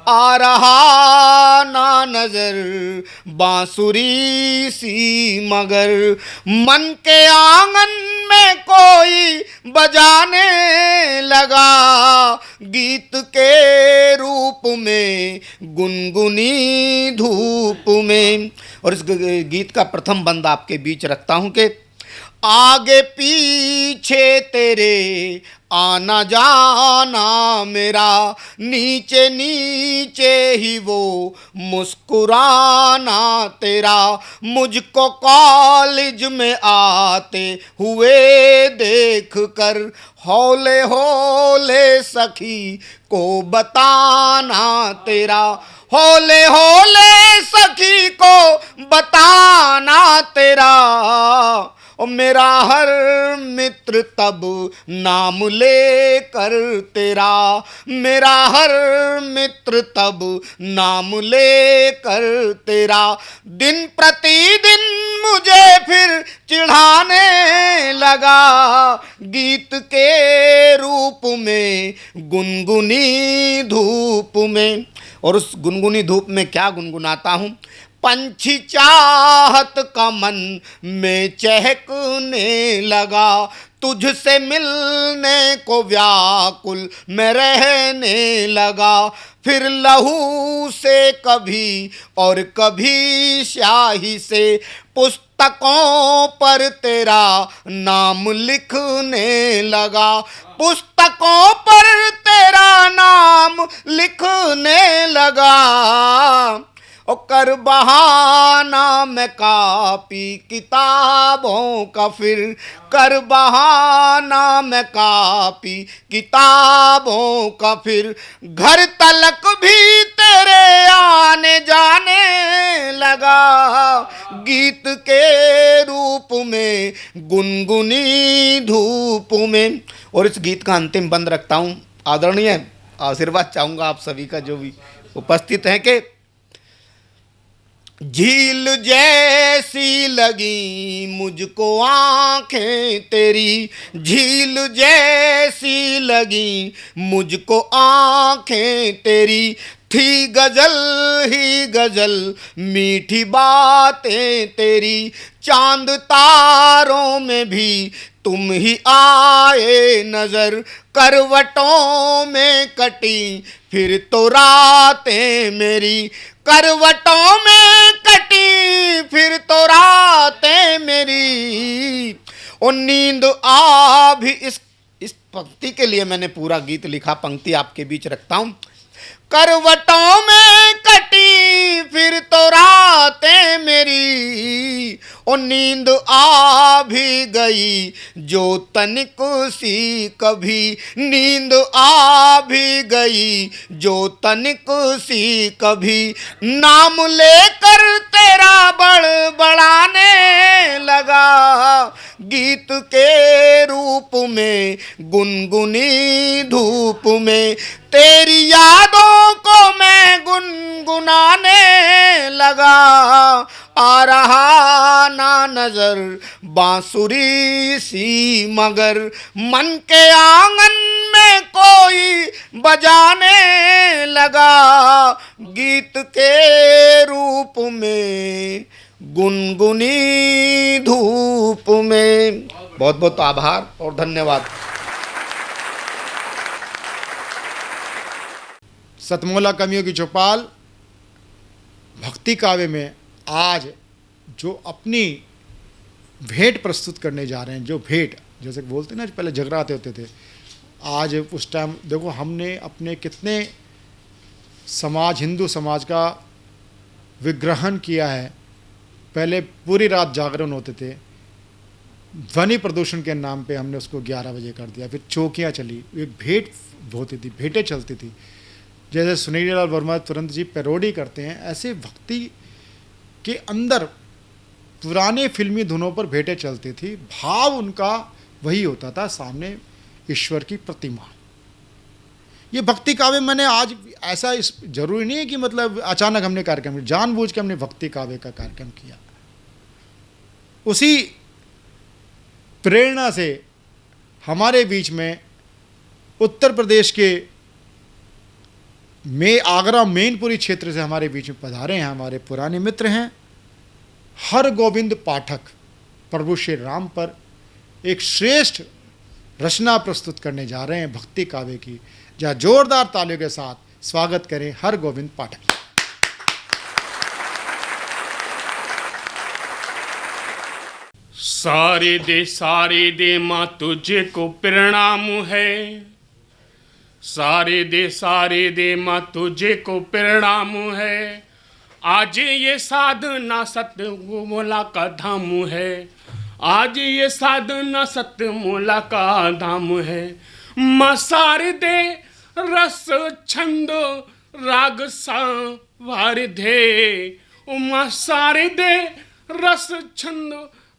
आ रहा ना नजर बांसुरी सी मगर, मन के आंगन में कोई बजाने लगा। गीत के रूप में गुनगुनी धूप में। और इस गीत का प्रथम बंद आपके बीच रखता हूँ कि आगे पीछे तेरे आना जाना मेरा, नीचे नीचे ही वो मुस्कुराना तेरा, मुझको कॉलेज में आते हुए देख कर हौले हौले सखी को बताना तेरा, हौले हौले सखी को बताना तेरा। और मेरा हर मित्र तब नाम लेकर तेरा, मेरा हर मित्र तब नाम लेकर तेरा, दिन प्रतिदिन मुझे फिर चिढ़ाने लगा। गीत के रूप में गुनगुनी धूप में। और उस गुनगुनी धूप में क्या गुनगुनाता हूँ। पंछी चाहत का मन में चहकने लगा, तुझसे मिलने को व्याकुल में रहने लगा। फिर लहू से कभी और कभी स्याही से पुस्तकों पर तेरा नाम लिखने लगा, पुस्तकों पर तेरा नाम लिखने लगा। और कर बहाना मैं कापी किताबों का, फिर कर बहाना मैं कापी किताबों का, फिर घर तलक भी तेरे आने जाने लगा। गीत के रूप में गुनगुनी धूप में। और इस गीत का अंतिम बंद रखता हूँ। आदरणीय आशीर्वाद चाहूँगा आप सभी का जो भी उपस्थित हैं कि झील जैसी लगी मुझको आंखें तेरी, झील जैसी लगी मुझको आंखें तेरी, थी गजल ही गजल मीठी बातें तेरी, चांद तारों में भी तुम ही आए नजर, करवटों में कटी फिर तो रातें मेरी, करवटों में कटी फिर तो रातें मेरी। और नींद आ भी इस पंक्ति के लिए मैंने पूरा गीत लिखा, पंक्ति आपके बीच रखता हूँ। करवटों में कटी फिर तो रातें मेरी, और नींद आ भी गई जो तनिक सी कभी, नींद आ भी गई जो तनिक सी कभी, नाम लेकर तेरा बड़बड़ाने लगा। गीत के रूप में गुनगुनी धूप में, तेरी यादों को मैं गुनगुनाने लगा। आ रहा ना नजर बांसुरी सी मगर, मन के आंगन में कोई बजाने लगा। गीत के रूप में गुनगुनी धूप में। बहुत बहुत आभार और धन्यवाद। सतमौला कवियों की चौपाल भक्ति काव्य में आज जो अपनी भेंट प्रस्तुत करने जा रहे हैं, जो भेंट जैसे बोलते ना पहले जगराते होते थे, आज उस टाइम देखो हमने अपने कितने समाज, हिंदू समाज का विग्रहण किया है। पहले पूरी रात जागरण होते थे, ध्वनि प्रदूषण के नाम पे हमने उसको 11 बजे कर दिया। फिर चौकियाँ चली, एक भेंट होती थी, भेंटें चलती थी, जैसे सुनील लाल वर्मा तुरंत जी पैरोडी करते हैं, ऐसे भक्ति के अंदर पुराने फिल्मी धुनों पर भेंटें चलती थी। भाव उनका वही होता था, सामने ईश्वर की प्रतिमा। ये भक्ति काव्य मैंने आज ऐसा इस जरूरी नहीं है कि मतलब अचानक हमने कार्यक्रम किया, जानबूझ के हमने भक्ति काव्य का कार्यक्रम किया। उसी प्रेरणा से हमारे बीच में उत्तर प्रदेश के आगरा मैनपुरी क्षेत्र से हमारे बीच में पधारे हैं हमारे पुराने मित्र हैं हर गोविंद पाठक। प्रभु श्री राम पर एक श्रेष्ठ रचना प्रस्तुत करने जा रहे हैं भक्ति काव्य की। जहाँ जोरदार तालियों के साथ स्वागत करें हर गोविंद पाठक। सारे दे माँ तुझे को प्रणाम है। सारे दे माँ तुझे को प्रणाम है। आज ये साधना सत्य मोला का धाम है। आज ये साधना सत्य मोला का धाम है। माँ शारदे रस छंद राग संवार दे। माँ शारदे रस छंद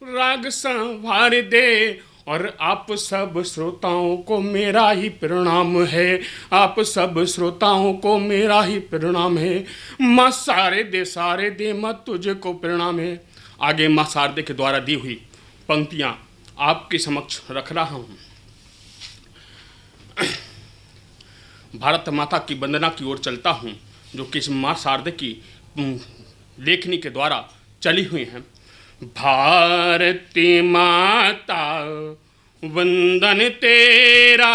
राग संवार दे। और आप सब श्रोताओं को मेरा ही प्रणाम है। आप सब श्रोताओं को मेरा ही प्रणाम है। माँ सारे दे माँ तुझे को प्रणाम है। आगे माँ शारदे के द्वारा दी हुई पंक्तियाँ आपके समक्ष रख रहा हूँ। भारत माता की वंदना की ओर चलता हूँ, जो कि माँ शारदे की लेखनी के द्वारा चली हुई हैं। भारती माता वंदन तेरा,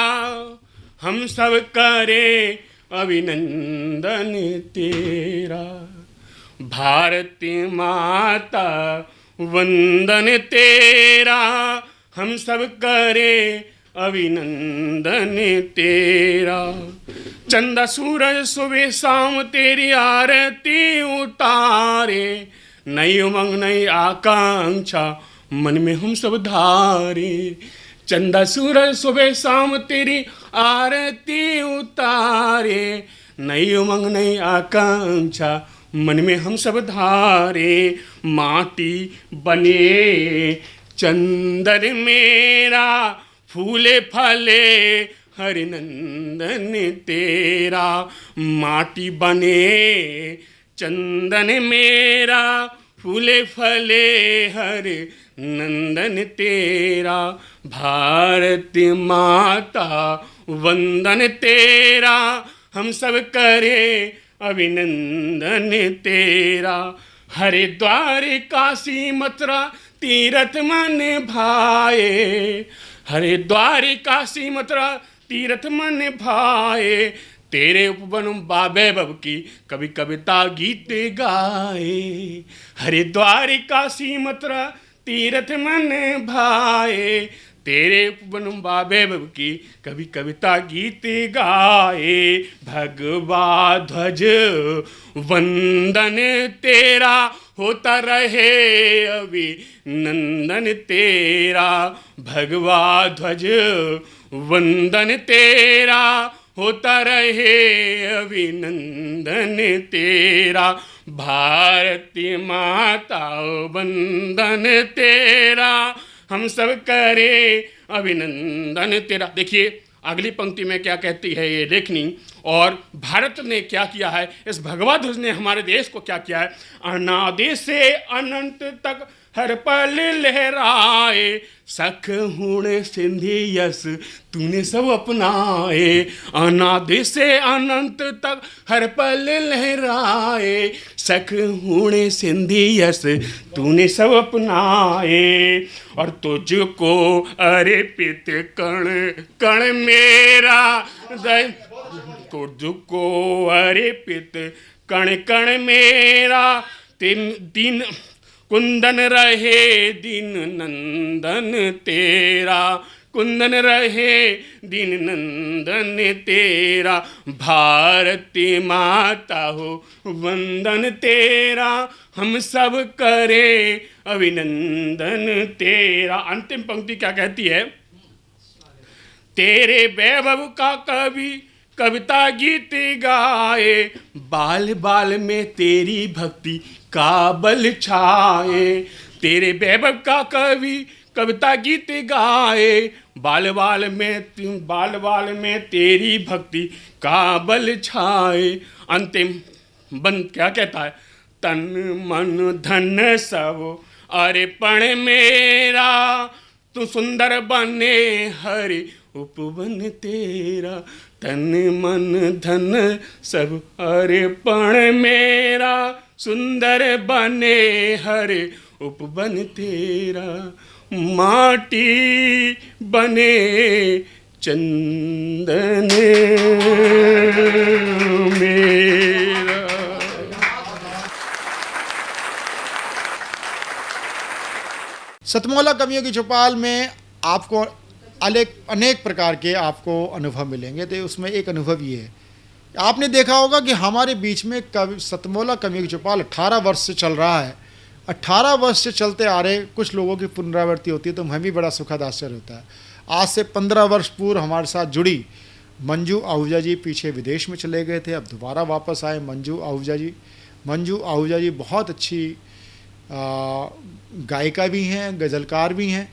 हम सब करे अभिनंदन तेरा। भारती माता वंदन तेरा, हम सब करे अभिनंदन तेरा। चंदा सूरज सुबह शाम तेरी आरती उतारे। नई उमंग नई आकांक्षा मन में हम सब धारे। चंदा सूरज सुबह शाम तेरी आरती उतारे। नई उमंग नई आकांक्षा मन में हम सब धारे। माटी बने चंदन मेरा, फूले फले हरिनंदन तेरा। माटी बने चंदन मेरा, फूले फले हर नंदन तेरा। भारत माता वंदन तेरा, हम सब करे अभिनंदन तेरा। हरिद्वार काशी मथुरा तीर्थ मन भाए। हरिद्वार काशी मथुरा तीर्थ मन भाए। तेरे उपवन बाबे बब की कभी कविता गीत गाए। हरिद्वार काशी मथुरा तीर्थ मन भाए। तेरे उपवन बाबे बब की कभी कविता गीत गाए। भगवा ध्वज वंदन तेरा, होता रहे अभिनंदन तेरा। भगवा ध्वज वंदन तेरा, होता रहे अभिनंदन तेरा। भारती माता वंदन तेरा, हम सब करे अभिनंदन तेरा। देखिए अगली पंक्ति में क्या कहती है ये लेखनी, और भारत ने क्या किया है, इस भगवा ध्वज ने हमारे देश को क्या किया है। अनादि से अनंत तक हर पल लहराए। सख हुण सिंधी यस तूने सब अपनाए। अनादि से अनंत तक हर पल लहराए। सख हुण सिंधी यस तूने सब अपनाए। और तुझको अर्पित कण कण मेरा, तुझको अर्पित कण कण मेरा। दिन कुंदन रहे दिन नंदन तेरा। कुंदन रहे दीन नंदन तेरा, भारती माता हो वंदन तेरा, हम सब करे अभिनंदन तेरा। अंतिम पंक्ति क्या कहती है? तेरे वैभव का कवि कविता गीत गाए, बाल बाल में तेरी भक्ति का बल छाए। तेरे वैभव का कवि कविता गीत गाए, बाल बाल में तेरी भक्ति का बल छाए। अंतिम बंद क्या कहता है? तन मन धन सब अर्पण मेरा, तू सुंदर बने हरि उपवन तेरा। तन मन धन सब अर्पण मेरा, सुंदर बने हरि उपवन तेरा। माटी बने चंदन मेरा। सतमोला कवियों की चौपाल में आपको अनेक प्रकार के आपको अनुभव मिलेंगे। तो उसमें एक अनुभव ये है, आपने देखा होगा कि हमारे बीच में सतमोला कवियों की चौपाल 18 वर्ष से चल रहा है। 18 वर्ष से चलते आ रहे कुछ लोगों की पुनरावृत्ति होती है तो हमें भी बड़ा सुखद आश्चर्य होता है। आज से 15 वर्ष पूर्व हमारे साथ जुड़ी मंजू आहूजा जी पीछे विदेश में चले गए थे, अब दोबारा वापस आए मंजू आहूजा जी। मंजू आहूजा जी बहुत अच्छी गायिका भी हैं, गज़लकार भी हैं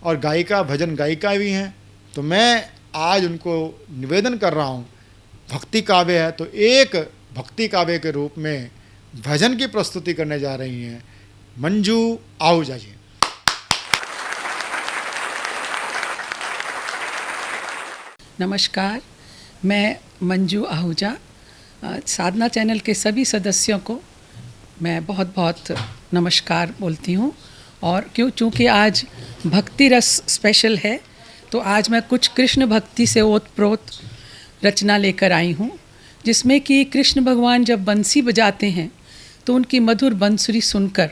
और गायिका भजन गायिका भी हैं। तो मैं आज उनको निवेदन कर रहा हूँ, भक्ति काव्य है तो एक भक्ति काव्य के रूप में भजन की प्रस्तुति करने जा रही हैं मंजू आहूजा जी। नमस्कार, मैं मंजू आहूजा साधना चैनल के सभी सदस्यों को मैं बहुत बहुत नमस्कार बोलती हूँ। और चूँकि आज भक्ति रस स्पेशल है तो आज मैं कुछ कृष्ण भक्ति से ओतप्रोत रचना लेकर आई हूँ, जिसमें कि कृष्ण भगवान जब बंसी बजाते हैं तो उनकी मधुर बांसुरी सुनकर,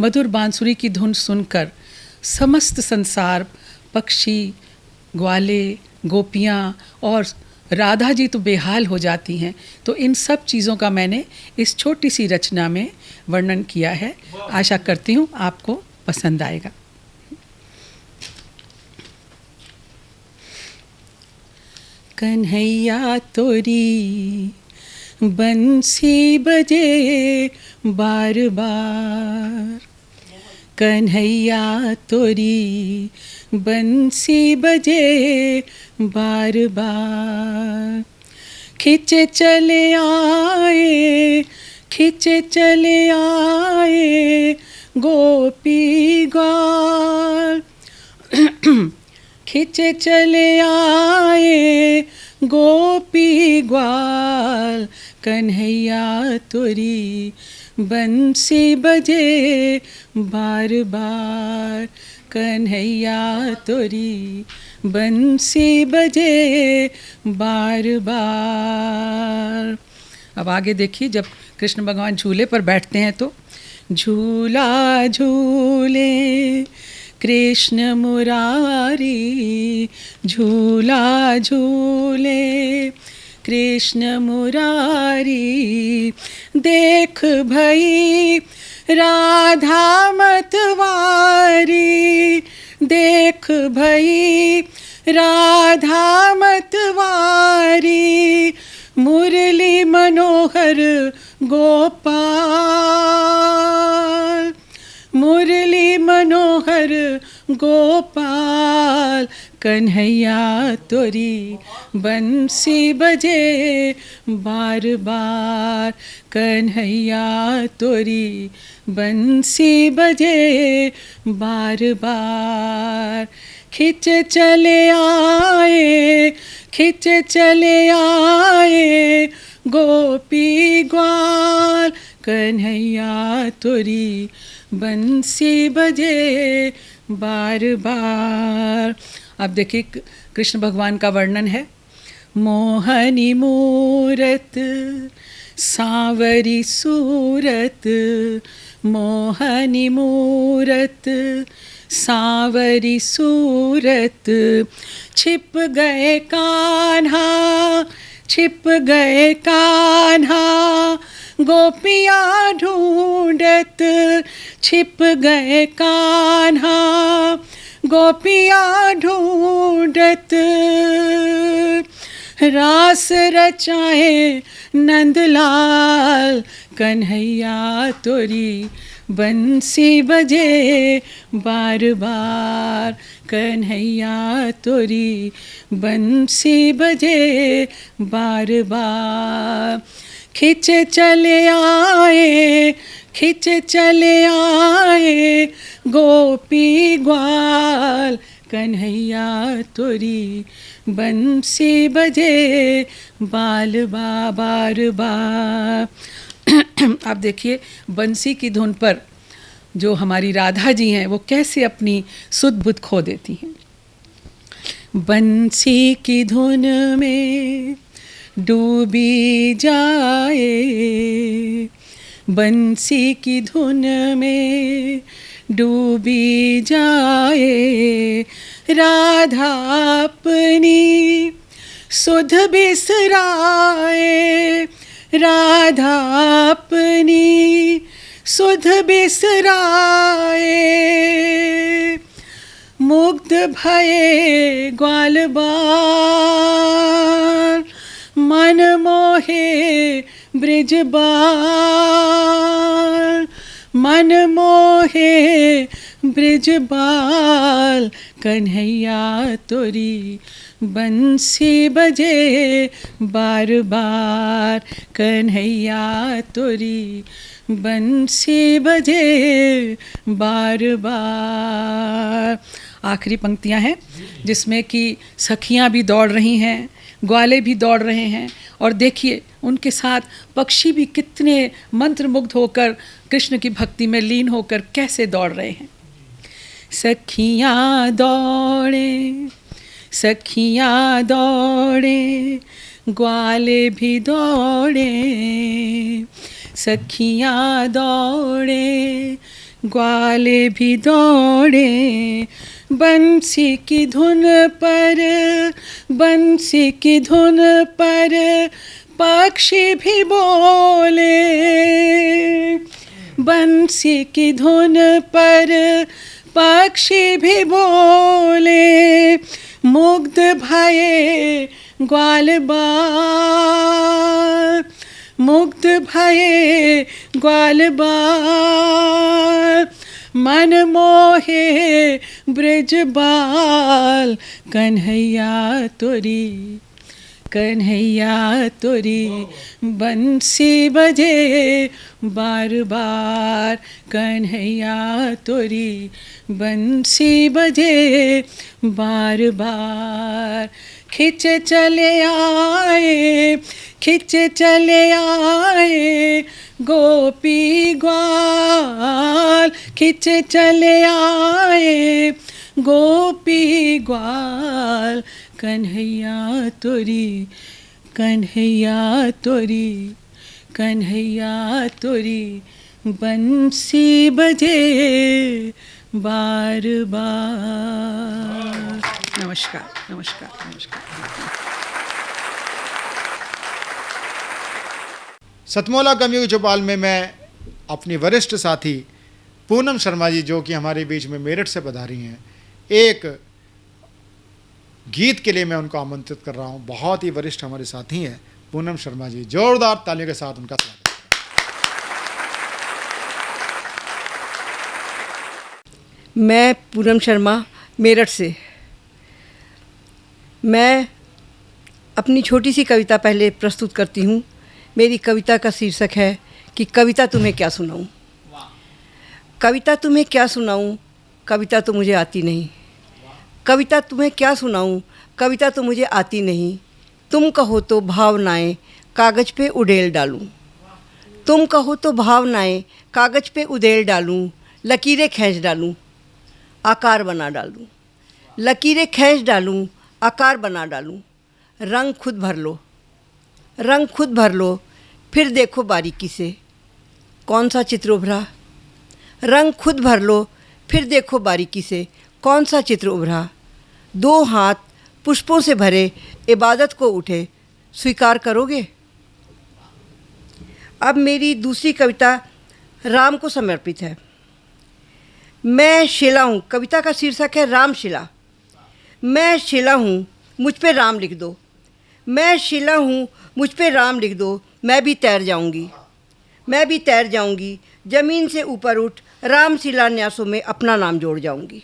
मधुर बांसुरी की धुन सुनकर समस्त संसार, पक्षी, ग्वाले, गोपियाँ और राधा जी तो बेहाल हो जाती हैं। तो इन सब चीज़ों का मैंने इस छोटी सी रचना में वर्णन किया है। आशा करती हूँ आपको पसंद आएगा। कन्हैया तोरी बंसी बजे बार बार, कन्हैया तोरी बंसी बजे बार बार। खिंचे चले आए, खिंचे चले आए गोपी ग्वाल, खिंचे चले आए गोपी ग्वाल। कन्हैया तोरी बंसी बजे बार बार, कन्हैया तोरी बंसी बजे बार बार। अब आगे देखिए, जब कृष्ण भगवान झूले पर बैठते हैं तो झूला झूले कृष्ण मुरारी, झूला झूले कृष्ण मुरारी। देख भई राधा मतवारी, देख भई राधा मतवारी। मुरली मनोहर गोपाल, मुरली मनोहर गोपाल। कन्हैया तोरी बंसी बजे बार बार, कन्हैया तोरी बंसी बजे बार बार। खिंचे चले आए, खिंचे चले आए गोपी ग्वाल। कन्हैया तोरी बंसी बजे बार बार। अब देखिए कृष्ण भगवान का वर्णन है। मोहनी मूरत सांवरी सूरत, मोहनी मूरत सांवरी सूरत, छिप गए कान्हा, छिप गए कान्हा, गोपियाँ ढूंढत, छिप गए कान्हा, गोपियाँ ढूंढत। रास रचाए नंदलाल, कन्हैया तोरी बंसी बजे बार बार, कन्हैया तोरी बंसी बजे बार बार। खिंचे चले आए, खिंचे चले आए, गोपी ग्वाल, कन्हैया तोरी बंसी बजे बाल बार बार। आप देखिए बंसी की धुन पर जो हमारी राधा जी हैं वो कैसे अपनी सुध बुध खो देती हैं। बंसी की धुन में डूबी जाए, बंसी की धुन में डूबी जाए, राधा अपनी सुध बिसराए, राधा अपनी सुध बिसराए। मुग्ध भये ग्वाल बाल, मन मोहे ब्रिज बाल, मन मोहे ब्रिज बाल, कन्हैया तोरी बंसी बजे बार बार, कन्हैया तोरी बंसी बजे बार बार। आखिरी पंक्तियां हैं जिसमें कि सखियां भी दौड़ रही हैं, ग्वाले भी दौड़ रहे हैं, और देखिए उनके साथ पक्षी भी कितने मंत्रमुग्ध होकर कृष्ण की भक्ति में लीन होकर कैसे दौड़ रहे हैं। सखियां दौड़े, सखियां दौड़े, ग्वाले भी दौड़े, सखियां दौड़े, ग्वाले भी दौड़े, बंसी की धुन पर, बंसी की धुन पर पक्षी भी बोले, बंसी की धुन पर पक्षी भी बोले। मुग्ध भये ग्वाल बाल, मुग्ध भये ग्वाल बाल, मन मोहे ब्रिज बाल, कन्हैया तोरी, कन्हैया तोरी बंसी बजे बार बार, कन्हैया तोरी बंसी बजे बार बार। खिंचे चले आए, खिंचे चले आए, गोपी ग्वाल, खिंचे चले आए, गोपी ग्वाल, कन्हैया तोरी, कन्हैया तोरी, कन्हैया तोरी बंसी बजे बार बार। नमस्कार, नमस्कार, नमस्कार। सतमोला कमयुग चौपाल में मैं अपनी वरिष्ठ साथी पूनम शर्मा जी, जो कि हमारे बीच में मेरठ से पधारी हैं, एक गीत के लिए मैं उनको आमंत्रित कर रहा हूं। बहुत ही वरिष्ठ हमारे साथी हैं पूनम शर्मा जी, जोरदार तालियों के साथ उनका स्वागत। मैं पूनम शर्मा मेरठ से। मैं अपनी छोटी सी कविता पहले प्रस्तुत करती हूँ। मेरी कविता का शीर्षक है कि कविता तुम्हें क्या सुनाऊँ। कविता तुम्हें क्या सुनाऊँ, कविता तो मुझे आती नहीं। कविता तुम्हें क्या सुनाऊँ, कविता तो मुझे आती नहीं। तुम कहो तो भावनाएं कागज़ पे उड़ेल डालूं, तुम कहो तो भावनाएं कागज़ पे उड़ेल डालूं, लकीरें खींच डालूं, आकार बना डालूं, लकीरें खींच डालूं, आकार बना डालूं। रंग खुद भर लो, रंग खुद भर लो, फिर देखो बारीकी से कौन सा चित्र उभरा। रंग खुद भर लो, फिर देखो बारीकी से कौन सा चित्र उभरा। 2 हाथ पुष्पों से भरे इबादत को उठे, स्वीकार करोगे? अब मेरी दूसरी कविता राम को समर्पित है। मैं शिला हूँ, कविता का शीर्षक है रामशिला। मैं शिला हूँ, मुझ पे राम लिख दो। मैं शिला हूँ, मुझ पे राम लिख दो। मैं भी तैर जाऊँगी, मैं भी तैर जाऊँगी, ज़मीन से ऊपर उठ राम शिलान्यासों में अपना नाम जोड़ जाऊँगी।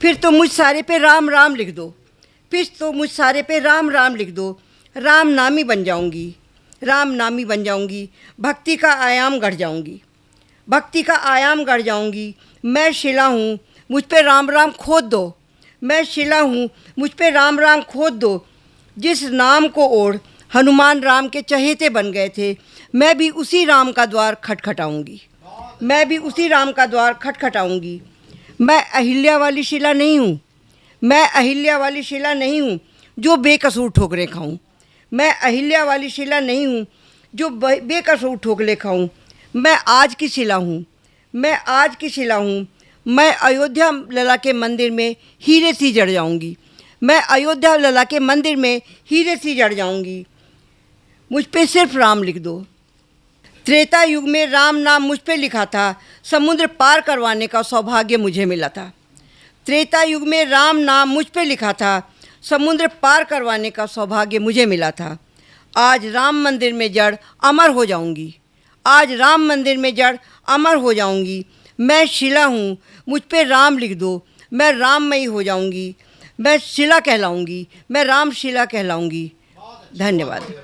फिर तो मुझ सारे पे राम राम लिख दो, फिर तो मुझ सारे पे राम राम लिख दो। राम नामी बन जाऊँगी, राम नामी बन जाऊँगी, भक्ति का आयाम गढ़ जाऊँगी, भक्ति का आयाम गढ़ जाऊँगी। मैं शिला हूँ, मुझ पे राम राम खोद दो। मैं शिला हूँ, मुझ पे राम राम खोद दो। जिस नाम को ओढ़ हनुमान राम के चहेते बन गए थे, मैं भी उसी राम का द्वार खटखटाऊँगी, मैं भी उसी राम का द्वार खटखटाऊँगी। मैं अहिल्या वाली शिला नहीं हूँ, मैं अहिल्या वाली शिला नहीं हूँ जो बेकसूर ठोकरें खाऊँ। मैं अहिल्या वाली शिला नहीं हूँ जो बेकसूर ठोकरे खाऊँ। मैं आज की शिला हूँ, मैं आज की शिला हूँ। मैं अयोध्या लला के मंदिर में हीरे सी जड़ जाऊँगी, मैं अयोध्या लला के मंदिर में हीरे सी जड़ जाऊँगी। मुझ पे सिर्फ राम लिख दो। त्रेता युग में राम नाम मुझ पे लिखा था, समुद्र पार करवाने का सौभाग्य मुझे मिला था। त्रेता युग में राम नाम मुझ पे लिखा था, समुद्र पार करवाने का सौभाग्य मुझे मिला था। आज राम मंदिर में जड़ अमर हो जाऊंगी, आज राम मंदिर में जड़ अमर हो जाऊंगी। मैं शिला हूँ, मुझ पे राम लिख दो। मैं राममयी हो जाऊंगी, मैं शिला कहलाऊंगी, मैं राम शिला कहलाऊंगी। धन्यवाद।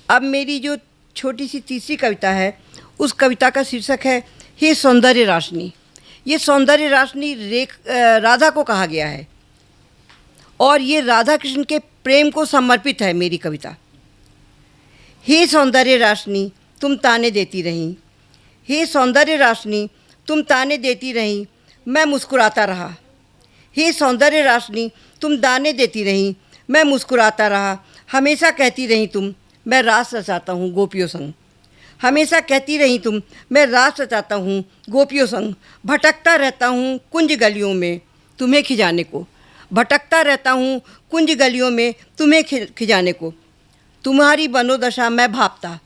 अब मेरी जो छोटी सी तीसरी कविता है, उस कविता का शीर्षक है हे सौंदर्य राशनी। ये सौंदर्य राशनी राधा को कहा गया है और ये राधा कृष्ण के प्रेम को समर्पित है मेरी कविता। हे सौंदर्य राशनी तुम ताने देती रहीं, हे सौंदर्य राशनी तुम ताने देती रहीं, मैं मुस्कुराता रहा। हे सौंदर्य राशनी तुम दाने देती रहीं, मैं मुस्कुराता रहा। हमेशा कहती रहीं तुम, मैं रास रचाता हूँ गोपियों संग। हमेशा कहती रहीं तुम, मैं रास रचाता हूँ गोपियों संग। भटकता रहता हूँ कुंज गलियों में तुम्हें खिजाने को, भटकता रहता हूँ कुंज गलियों में तुम्हें खिजाने को। तुम्हारी मनोदशा मैं भापता,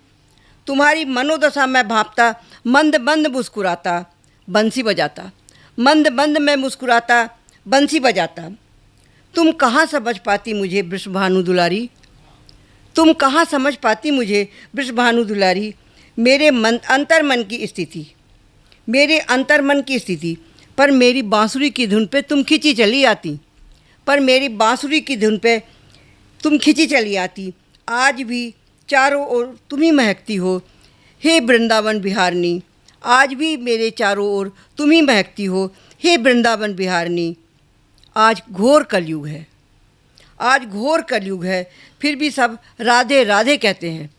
तुम्हारी मनोदशा मैं भापता, मंद मंद मुस्कुराता बंसी बजाता, मंद मंद मैं मुस्कुराता बंसी बजाता। तुम कहाँ समझ पाती मुझे वृषभानु दुलारी, तुम कहाँ समझ पाती मुझे वृषभानु दुलारी। मेरे मन अंतर मन की स्थिति, मेरे अंतर मन की स्थिति पर मेरी बांसुरी की धुन पे तुम खिंची चली आती, पर मेरी बांसुरी की धुन पे तुम खिंची चली आती। आज भी चारों ओर तुम ही महकती हो हे वृंदावन बिहारनी, आज भी मेरे चारों ओर तुम ही महकती हो हे वृंदावन बिहारनी। आज घोर कलयुग है, आज घोर कलयुग है, फिर भी सब राधे राधे कहते हैं।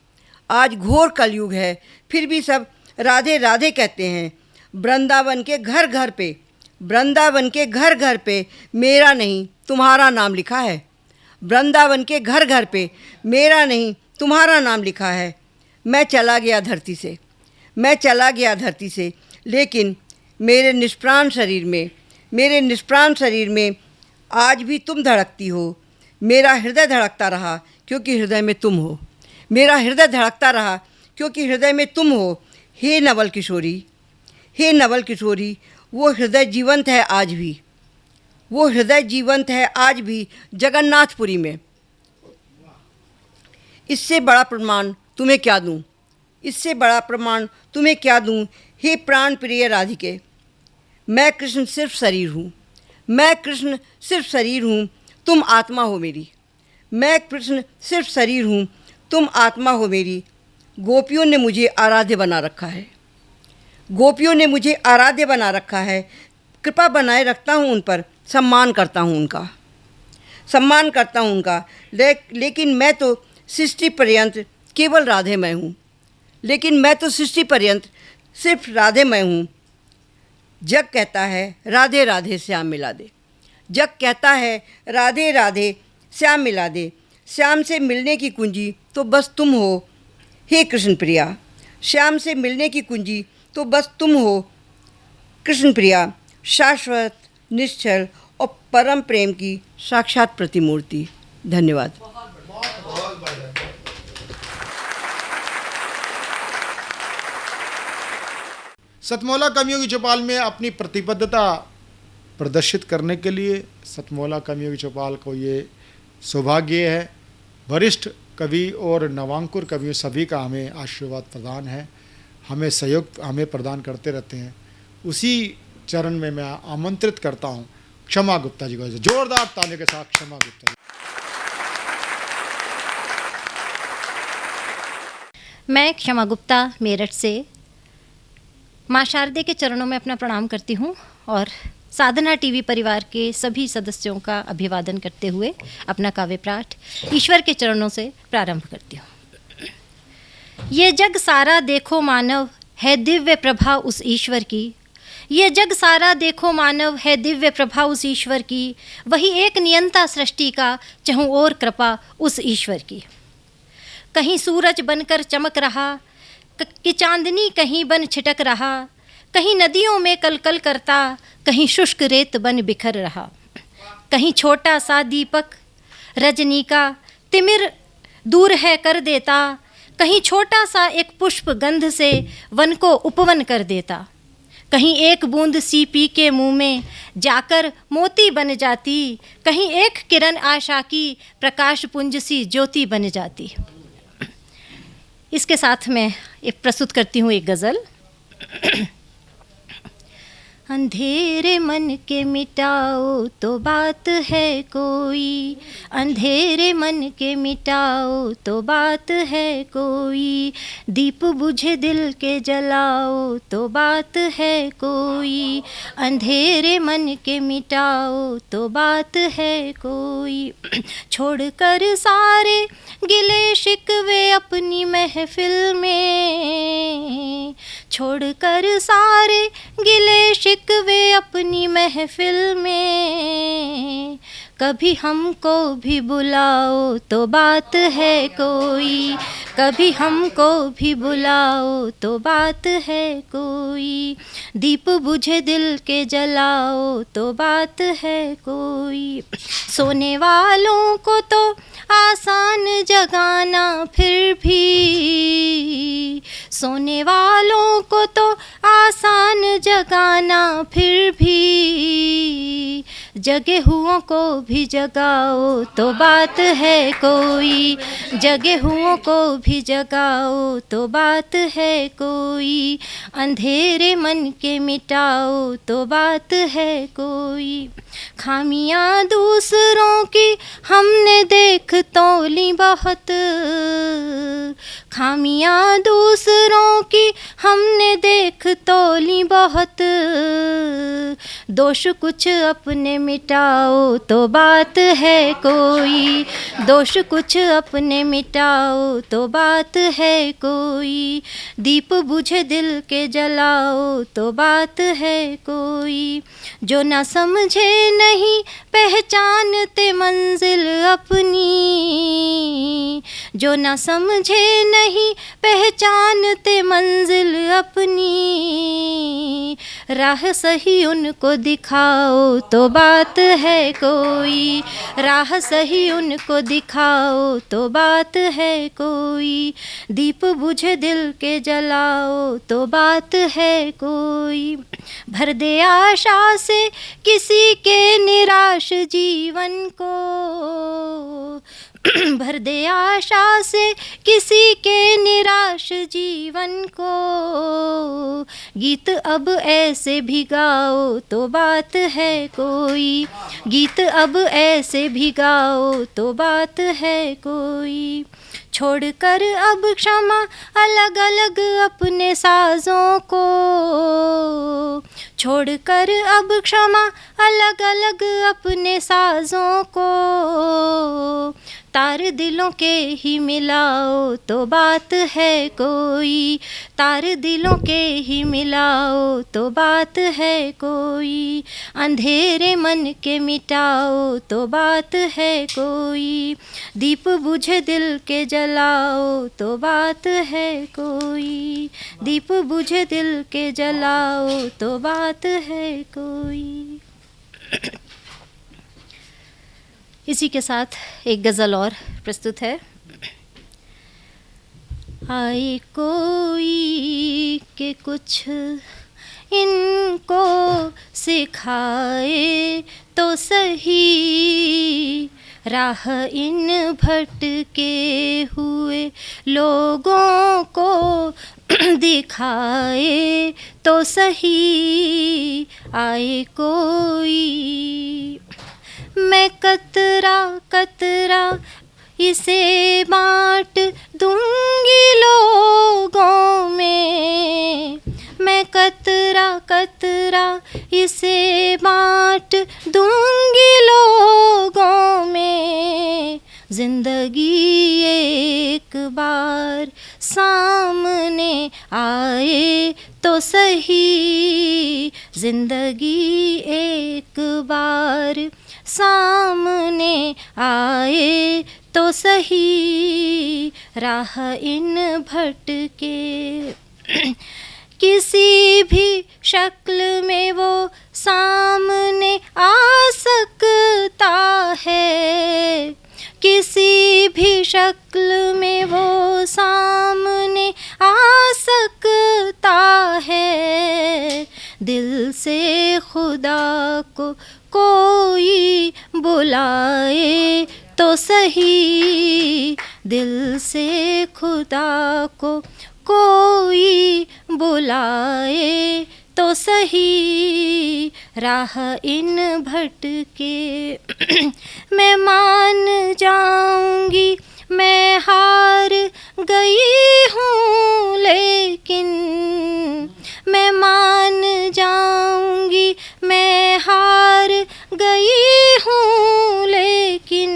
आज घोर कलयुग है, फिर भी सब राधे राधे कहते हैं। वृंदावन के घर घर पे, वृंदावन के घर घर पे मेरा नहीं तुम्हारा नाम लिखा है। वृंदावन के घर घर पे मेरा नहीं तुम्हारा नाम लिखा है। मैं चला गया धरती से, मैं चला गया धरती से, लेकिन मेरे निष्प्राण शरीर में, मेरे निष्प्राण शरीर में आज भी तुम धड़कती हो। मेरा हृदय धड़कता रहा क्योंकि हृदय में तुम हो, मेरा हृदय धड़कता रहा क्योंकि हृदय में तुम हो। हे नवल किशोरी, हे नवल किशोरी, वो हृदय जीवंत है आज भी, वो हृदय जीवंत है आज भी जगन्नाथपुरी में। इससे बड़ा प्रमाण तुम्हें क्या दूँ, इससे बड़ा प्रमाण तुम्हें क्या दूँ हे प्राण प्रिय राधिके। मैं कृष्ण सिर्फ शरीर हूँ, मैं कृष्ण सिर्फ शरीर हूँ, तुम आत्मा हो मेरी। मैं कृष्ण सिर्फ शरीर हूँ, तुम आत्मा हो मेरी। गोपियों ने मुझे आराध्य बना रखा है, गोपियों ने मुझे आराध्य बना रखा है। कृपा बनाए रखता हूँ उन पर, सम्मान करता हूँ उनका, सम्मान करता हूँ उनका। लेकिन मैं तो सृष्टि पर्यंत केवल राधेमय हूँ, लेकिन मैं तो सृष्टि पर्यंत सिर्फ राधेमय हूँ। जग कहता है राधे राधे श्याम मिला दे, जग कहता है राधे राधे श्याम मिला दे। श्याम से मिलने की कुंजी तो बस तुम हो हे कृष्ण प्रिया, श्याम से मिलने की कुंजी तो बस तुम हो कृष्ण प्रिया शाश्वत, निश्चल और परम प्रेम की साक्षात प्रतिमूर्ति। धन्यवाद। सतमौला कवियों की चौपाल में अपनी प्रतिबद्धता प्रदर्शित करने के लिए सतमौला कवियों की चौपाल को ये सौभाग्य है। वरिष्ठ कवि और नवांकुर कवियों सभी का हमें आशीर्वाद प्रदान है, हमें सहयोग हमें प्रदान करते रहते हैं। उसी चरण में मैं आमंत्रित करता हूँ क्षमा गुप्ता जी को, जोरदार तालियों के साथ क्षमा गुप्ता जी। मैं क्षमा गुप्ता मेरठ से माँ शारदे के चरणों में अपना प्रणाम करती हूँ और साधना टीवी परिवार के सभी सदस्यों का अभिवादन करते हुए अपना काव्य पाठ ईश्वर के चरणों से प्रारंभ करती हूँ। ये जग सारा देखो मानव है दिव्य प्रभा उस ईश्वर की, ये जग सारा देखो मानव है दिव्य प्रभा उस ईश्वर की, वही एक नियंता सृष्टि का चहु और कृपा उस ईश्वर की। कहीं सूरज बनकर चमक रहा कि चांदनी कहीं बन छिटक रहा, कहीं नदियों में कलकल करता, कहीं शुष्क रेत बन बिखर रहा। कहीं छोटा सा दीपक रजनी का तिमिर दूर है कर देता, कहीं छोटा सा एक पुष्प गंध से वन को उपवन कर देता। कहीं एक बूंद सीपी के मुंह में जाकर मोती बन जाती, कहीं एक किरण आशा की प्रकाश पुंज सी ज्योति बन जाती। इसके साथ मैं एक प्रस्तुत करती हूँ एक गज़ल। अंधेरे मन के मिटाओ तो बात है कोई, अंधेरे मन के मिटाओ तो बात है कोई, दीप बुझे दिल के जलाओ तो बात है कोई, अंधेरे मन के मिटाओ तो बात है कोई। छोड़कर सारे गिले शिकवे अपनी महफिल में, छोड़कर सारे गिले शिकवे अपनी महफिल में, कभी हमको भी बुलाओ तो बात है कोई, कभी हमको भी बुलाओ तो बात है कोई, दीप बुझे दिल के जलाओ तो बात है कोई। सोने वालों को तो आसान जगाना फिर भी, सोने वालों को तो आसान जगाना फिर भी, जगे हुओं को भी जगाओ तो बात है कोई, जगे हुओं को भी जगाओ तो बात है कोई, अंधेरे मन के मिटाओ तो बात है कोई। खामियां दूसरों की हमने देख तोली बहुत, खामियां दूसरों की हमने देख तोली बहुत, दोष कुछ अपने मिटाओ तो बात है कोई, दोष कुछ अपने मिटाओ तो बात है कोई, दीप बुझे दिल के जलाओ तो बात है कोई। जो ना समझे नहीं पहचानते मंजिल अपनी, जो ना समझे नहीं पहचानते मंजिल अपनी, राह सही उनको दिखाओ तो बात है कोई, राह सही उनको दिखाओ तो बात है कोई, दीप बुझे दिल के जलाओ तो बात है कोई। भर दे आशा से किसी के निराश जीवन को, भर दे आशा से किसी के निराश जीवन को, गीत अब ऐसे भी गाओ तो बात है कोई, गीत अब ऐसे भी गाओ तो बात है कोई। छोड़कर अब क्षमा अलग अलग अपने साजों को, छोड़कर अब क्षमा अलग अलग अपने साजों को, तार दिलों के ही मिलाओ तो बात है कोई, तार दिलों के ही मिलाओ तो बात है कोई, अंधेरे मन के मिटाओ तो बात है कोई, दीप बुझे दिल के जलाओ तो बात है कोई, दीप बुझे दिल के जलाओ तो बात है कोई। इसी के साथ एक गज़ल और प्रस्तुत है। आए कोई के कुछ इनको सिखाए तो सही, राह इन भटके हुए लोगों को दिखाए तो सही। आए कोई, मैं कतरा कतरा इसे बांट दूंगी लोगों में, मैं कतरा कतरा इसे बांट दूंगी लोगों में, जिंदगी एक बार सामने आए तो सही, जिंदगी एक बार सामने आए तो सही, राह इन भटके किसी भी शक्ल में वो सामने आ सकता है, किसी भी शक्ल में वो सामने आ सकता है, दिल से खुदा को कोई बुलाए तो सही, दिल से खुदा को कोई बुलाए तो सही, राह इन भटके मैं मान जाऊंगी मैं हार गई हूँ, लेकिन मैं मान जाऊंगी मैं हार गई हूँ, लेकिन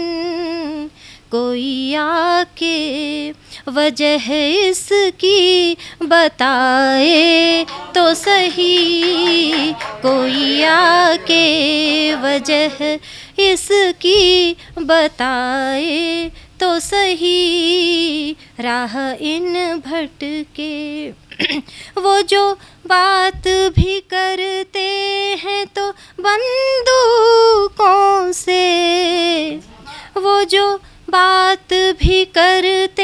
कोई आके वजह इसकी बताए तो सही, कोई आके वजह इसकी बताए तो सही, राह इन भटके वो जो बात भी करते हैं तो बंदूकों से, वो जो बात भी करते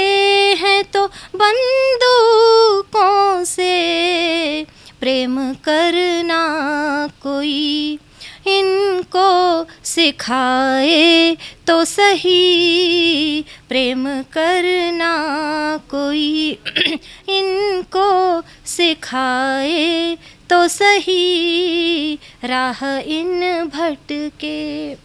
हैं तो बंदूकों से, प्रेम करना कोई इनको सिखाए तो सही, प्रेम करना कोई इनको सिखाए तो सही, राह इन भटके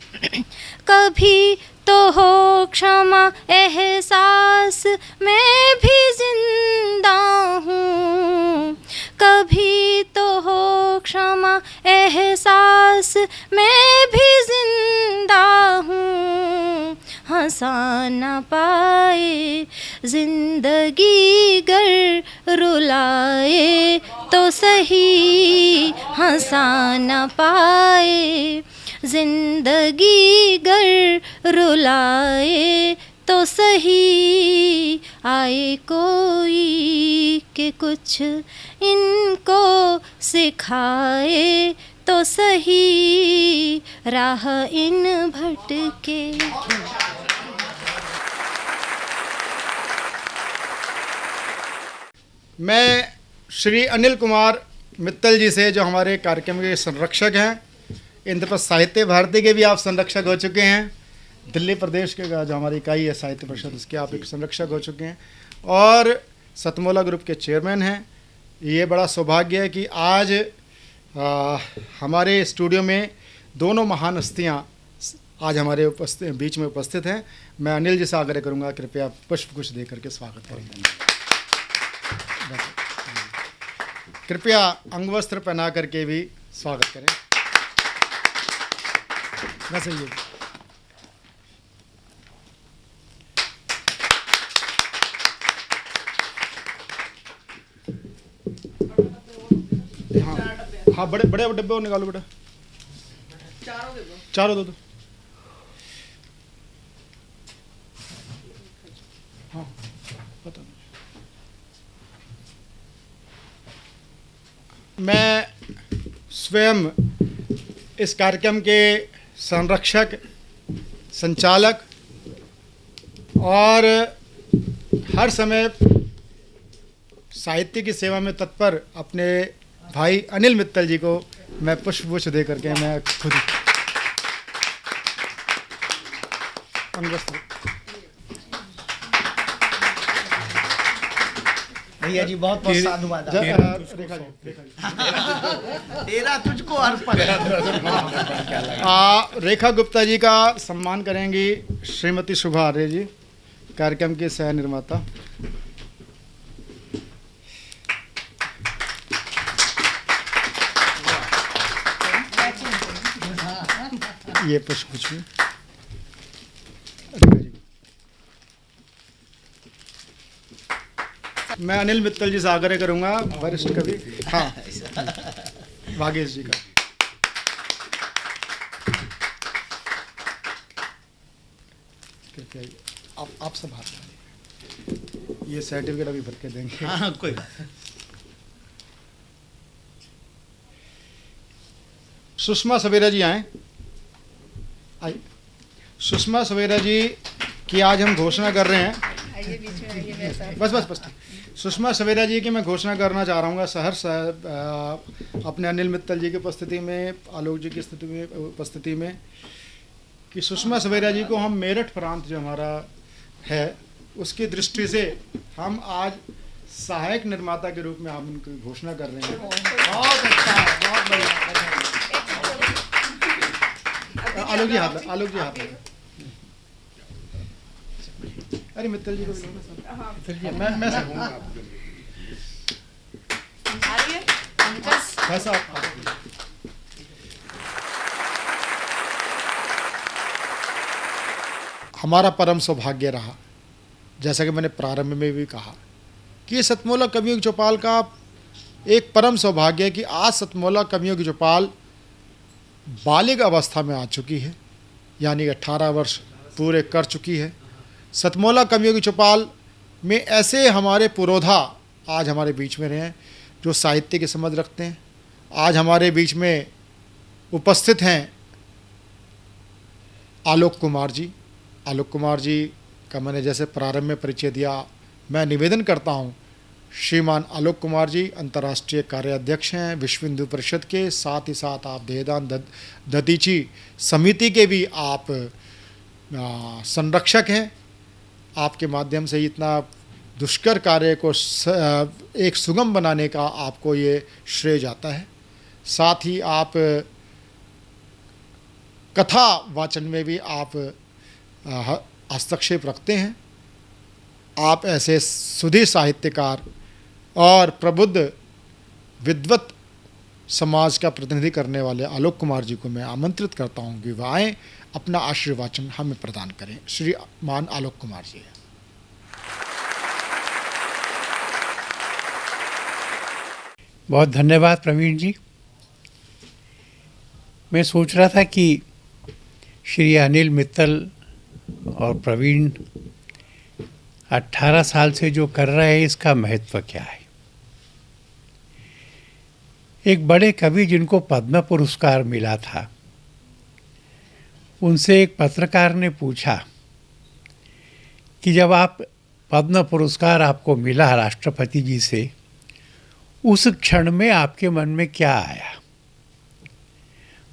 कभी तो हो क्षमा एहसास मैं भी जिंदा हूँ, कभी तो हो क्षमा एहसास मैं भी जिंदा हूँ, हंसा न पाए जिंदगी गर रुलाए तो सही, हंसा न पाए जिंदगी गर रुलाए तो सही, आए कोई के कुछ इनको सिखाए तो सही, राह इन भटके। मैं श्री अनिल कुमार मित्तल जी से, जो हमारे कार्यक्रम के संरक्षक हैं, इंद्रप्रस्थ साहित्य भारती के भी आप संरक्षक हो चुके हैं, दिल्ली प्रदेश के जो हमारी इकाई है साहित्य परिषद, उसके आप एक संरक्षक हो चुके हैं और सतमोला ग्रुप के चेयरमैन हैं। ये बड़ा सौभाग्य है कि आज हमारे स्टूडियो में दोनों महान हस्तियाँ आज हमारे बीच में उपस्थित हैं। मैं अनिल जी से आग्रह करूँगा कृपया पुष्पगुच्छ दे करके स्वागत करें। कृपया अंगवस्त्र पहना करके भी स्वागत करें। मैं सही है। हाँ, बड़े बड़े डब्बे और निकालो बेटा, चारों दो। हाँ, पता नहीं। मैं स्वयं इस कार्यक्रम के संरक्षक, संचालक और हर समय साहित्य की सेवा में तत्पर अपने भाई अनिल मित्तल जी को मैं पुष्पगुच्छ दे करके मैं खुद भैया जी बहुत बहुत साधुवाद। तेरा तुझको अर्पण। रेखा गुप्ता जी का सम्मान करेंगी श्रीमती शुभा आर्य जी, कार्यक्रम के सह निर्माता। ये पुष्पगुच्छ मैं अनिल मित्तल जी से आग्रह करूंगा, वरिष्ठ कवि, हाँ, भागेश जी का। कृपया आप सब हाथ, ये सर्टिफिकेट अभी भर के देंगे। हाँ, कोई बात। सुषमा सवेरा जी आए। सुषमा सवेरा जी की आज हम घोषणा कर रहे हैं। बस सुषमा सवेरा जी की मैं घोषणा करना चाह रहा हूँ सहर्ष अपने अनिल मित्तल जी की उपस्थिति में, आलोक जी की स्थिति में, उपस्थिति में, कि सुषमा सवेरा जी को हम मेरठ प्रांत जो हमारा है उसकी दृष्टि से हम आज सहायक निर्माता के रूप में हम उनकी घोषणा कर रहे हैं। बहुत अच्छा, बहुत बढ़िया। आलोक जी हाथ लगा। अरे मित्तल जी को भी मैं सकूंगा ऐसा। हमारा परम सौभाग्य रहा, जैसा कि मैंने प्रारंभ में भी कहा, कि सतमोला कवियों की चौपाल का एक परम सौभाग्य है कि आज सतमोला कवियों की चौपाल बालिग अवस्था में आ चुकी है, यानी 18 वर्ष पूरे कर चुकी है। सतमोला कवियों की चौपाल में ऐसे हमारे पुरोधा आज हमारे बीच में रहे हैं जो साहित्य की समझ रखते हैं। आज हमारे बीच में उपस्थित हैं आलोक कुमार जी। आलोक कुमार जी का मैंने जैसे प्रारंभ में परिचय दिया, मैं निवेदन करता हूं, श्रीमान आलोक कुमार जी अंतर्राष्ट्रीय कार्याध्यक्ष हैं विश्व हिंदू परिषद के, साथ ही साथ आप देहदान दधीची समिति के भी आप संरक्षक हैं। आपके माध्यम से इतना दुष्कर कार्य को एक सुगम बनाने का आपको ये श्रेय जाता है। साथ ही आप कथा वाचन में भी आप हस्तक्षेप रखते हैं। आप ऐसे सुधीर साहित्यकार और प्रबुद्ध विद्वत समाज का प्रतिनिधि करने वाले आलोक कुमार जी को मैं आमंत्रित करता हूं कि वह आएँ, अपना आशीर्वाचन हमें प्रदान करें। श्रीमान आलोक कुमार जी। बहुत धन्यवाद प्रवीण जी। मैं सोच रहा था कि श्री अनिल मित्तल और प्रवीण 18 साल से जो कर रहे हैं इसका महत्व क्या है। एक बड़े कवि जिनको पद्म पुरस्कार मिला था, उनसे एक पत्रकार ने पूछा कि जब आप पद्म पुरस्कार आपको मिला राष्ट्रपति जी से, उस क्षण में आपके मन में क्या आया।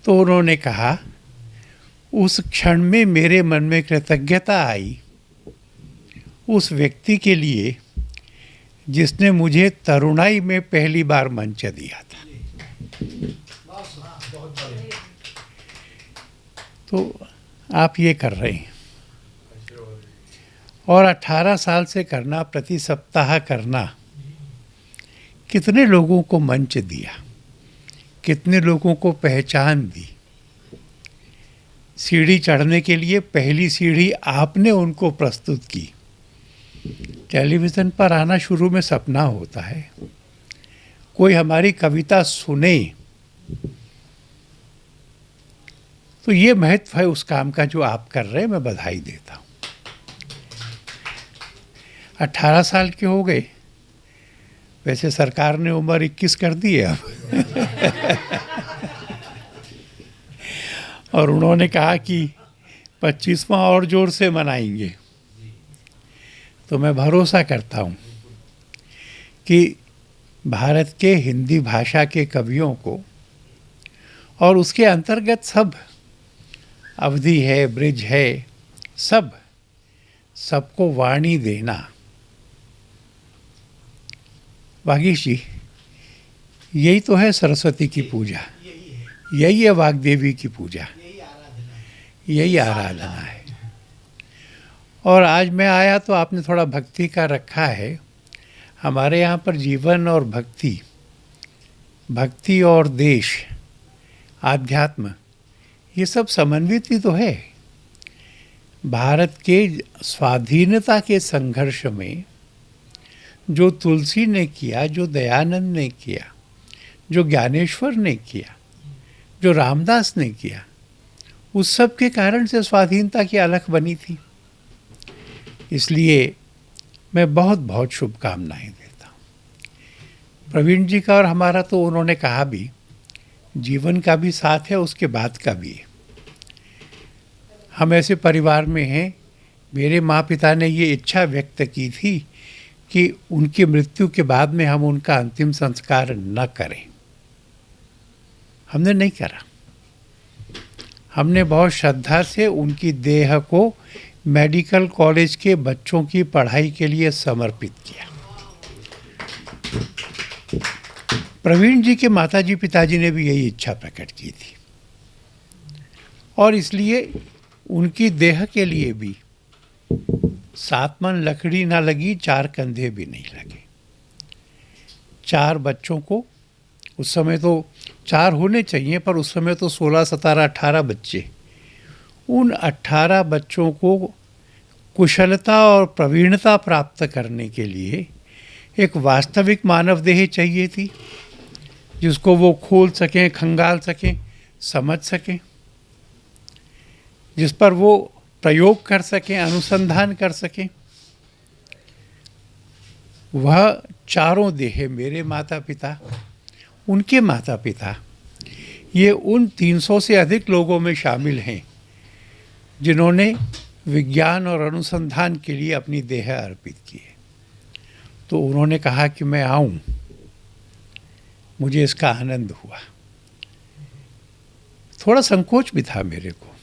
तो उन्होंने कहा, उस क्षण में मेरे मन में कृतज्ञता आई उस व्यक्ति के लिए जिसने मुझे तरुणाई में पहली बार मंच दिया था। तो आप ये कर रहे हैं और 18 साल से करना, प्रति सप्ताह करना, कितने लोगों को मंच दिया, कितने लोगों को पहचान दी। सीढ़ी चढ़ने के लिए पहली सीढ़ी आपने उनको प्रस्तुत की। टेलीविज़न पर आना शुरू में सपना होता है, कोई हमारी कविता सुने, तो ये महत्व है उस काम का जो आप कर रहे हैं, मैं बधाई देता हूँ। 18 साल के हो गए, वैसे सरकार ने उम्र 21 कर दी है अब और उन्होंने कहा कि 25वां और जोर से मनाएंगे। तो मैं भरोसा करता हूँ कि भारत के हिंदी भाषा के कवियों को और उसके अंतर्गत सब अवधि है, ब्रिज है, सबको वाणी देना। वागीश जी, यही तो है सरस्वती की पूजा, यही है वाग्देवी की पूजा, यही आराधना है। और आज मैं आया तो आपने थोड़ा भक्ति का रखा है। हमारे यहाँ पर जीवन और भक्ति और देश, आध्यात्म, ये सब समन्वित ही तो है। भारत के स्वाधीनता के संघर्ष में जो तुलसी ने किया, जो दयानंद ने किया, जो ज्ञानेश्वर ने किया, जो रामदास ने किया, उस सब के कारण से स्वाधीनता की अलख बनी थी। इसलिए मैं बहुत बहुत शुभकामनाएं देता हूँ प्रवीण जी का। और हमारा तो उन्होंने कहा भी, जीवन का भी साथ है, उसके बाद का भी है। हम ऐसे परिवार में हैं, मेरे माँ पिता ने ये इच्छा व्यक्त की थी कि उनकी मृत्यु के बाद में हम उनका अंतिम संस्कार न करें। हमने नहीं करा। हमने बहुत श्रद्धा से उनकी देह को मेडिकल कॉलेज के बच्चों की पढ़ाई के लिए समर्पित किया। प्रवीण जी के माताजी पिताजी ने भी यही इच्छा प्रकट की थी और इसलिए उनकी देह के लिए भी 7 मन लकड़ी ना लगी, 4 कंधे भी नहीं लगे। 4 बच्चों को, उस समय तो 4 होने चाहिए पर उस समय तो 16, 17, 18 बच्चे, उन 18 बच्चों को कुशलता और प्रवीणता प्राप्त करने के लिए एक वास्तविक मानव देह चाहिए थी, जिसको वो खोल सकें, खंगाल सकें, समझ सकें, जिस पर वो प्रयोग कर सकें, अनुसंधान कर सकें। वह चारों देह, मेरे माता पिता, उनके माता पिता, ये उन 300 से अधिक लोगों में शामिल हैं जिन्होंने विज्ञान और अनुसंधान के लिए अपनी देह अर्पित की है। तो उन्होंने कहा कि मैं आऊं, मुझे इसका आनंद हुआ। थोड़ा संकोच भी था मेरे को,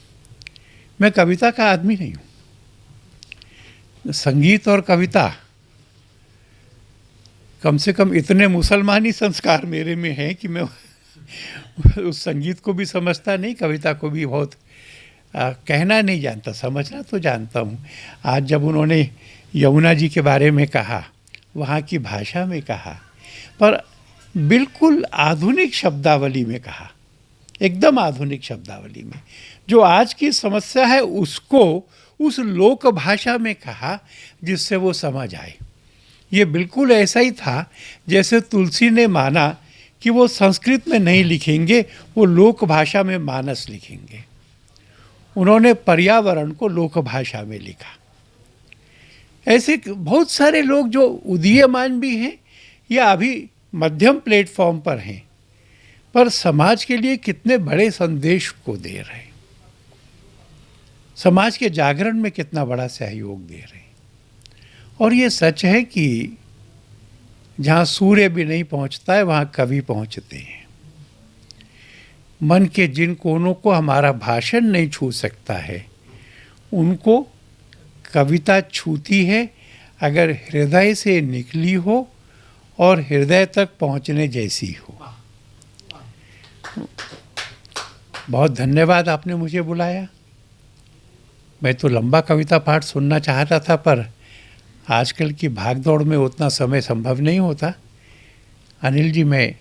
मैं कविता का आदमी नहीं हूँ। संगीत और कविता, कम से कम इतने मुसलमानी संस्कार मेरे में हैं कि मैं उस संगीत को भी समझता नहीं, कविता को भी बहुत कहना नहीं जानता, समझना तो जानता हूँ। आज जब उन्होंने यमुना जी के बारे में कहा, वहाँ की भाषा में कहा, पर बिल्कुल आधुनिक शब्दावली में कहा, एकदम आधुनिक शब्दावली में, जो आज की समस्या है उसको उस लोक भाषा में कहा जिससे वो समझ आए। ये बिल्कुल ऐसा ही था जैसे तुलसी ने माना कि वो संस्कृत में नहीं लिखेंगे, वो लोक भाषा में मानस लिखेंगे। उन्होंने पर्यावरण को लोक भाषा में लिखा। ऐसे बहुत सारे लोग जो उदीयमान भी हैं या अभी मध्यम प्लेटफॉर्म पर हैं, पर समाज के लिए कितने बड़े संदेश को दे रहे हैं, समाज के जागरण में कितना बड़ा सहयोग दे रहे हैं। और ये सच है कि जहाँ सूर्य भी नहीं पहुँचता है, वहाँ कवि पहुँचते हैं। मन के जिन कोनों को हमारा भाषण नहीं छू सकता है, उनको कविता छूती है अगर हृदय से निकली हो और हृदय तक पहुँचने जैसी हो। बहुत धन्यवाद, आपने मुझे बुलाया। मैं तो लंबा कविता पाठ सुनना चाहता था, पर आजकल की भागदौड़ में उतना समय संभव नहीं होता। अनिल जी, मैं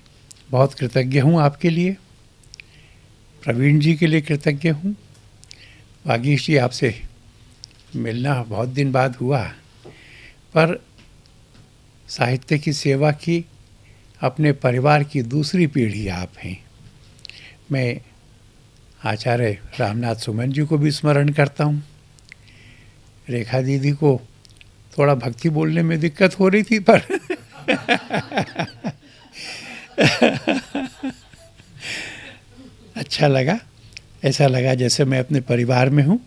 बहुत कृतज्ञ हूँ आपके लिए, प्रवीण जी के लिए कृतज्ञ हूँ। वागीश जी, आपसे मिलना बहुत दिन बाद हुआ, पर साहित्य की सेवा की अपने परिवार की दूसरी पीढ़ी आप हैं। मैं आचार्य रामनाथ सुमन जी को भी स्मरण करता हूँ। रेखा दीदी को थोड़ा भक्ति बोलने में दिक्कत हो रही थी, पर अच्छा लगा, ऐसा लगा जैसे मैं अपने परिवार में हूँ।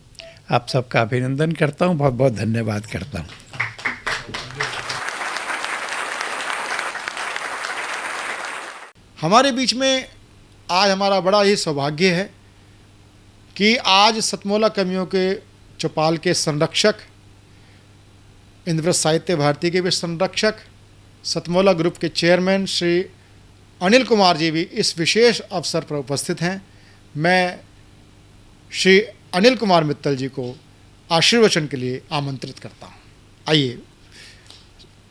आप सबका अभिनंदन करता हूँ, बहुत बहुत धन्यवाद करता हूँ। हमारे बीच में आज हमारा बड़ा ही सौभाग्य है कि आज सतमोला कवियों के चौपाल के संरक्षक, इंद्रव्रत साहित्य भारती के भी संरक्षक, सतमोला ग्रुप के चेयरमैन श्री अनिल कुमार जी भी इस विशेष अवसर पर उपस्थित हैं। मैं श्री अनिल कुमार मित्तल जी को आशीर्वचन के लिए आमंत्रित करता हूँ। आइए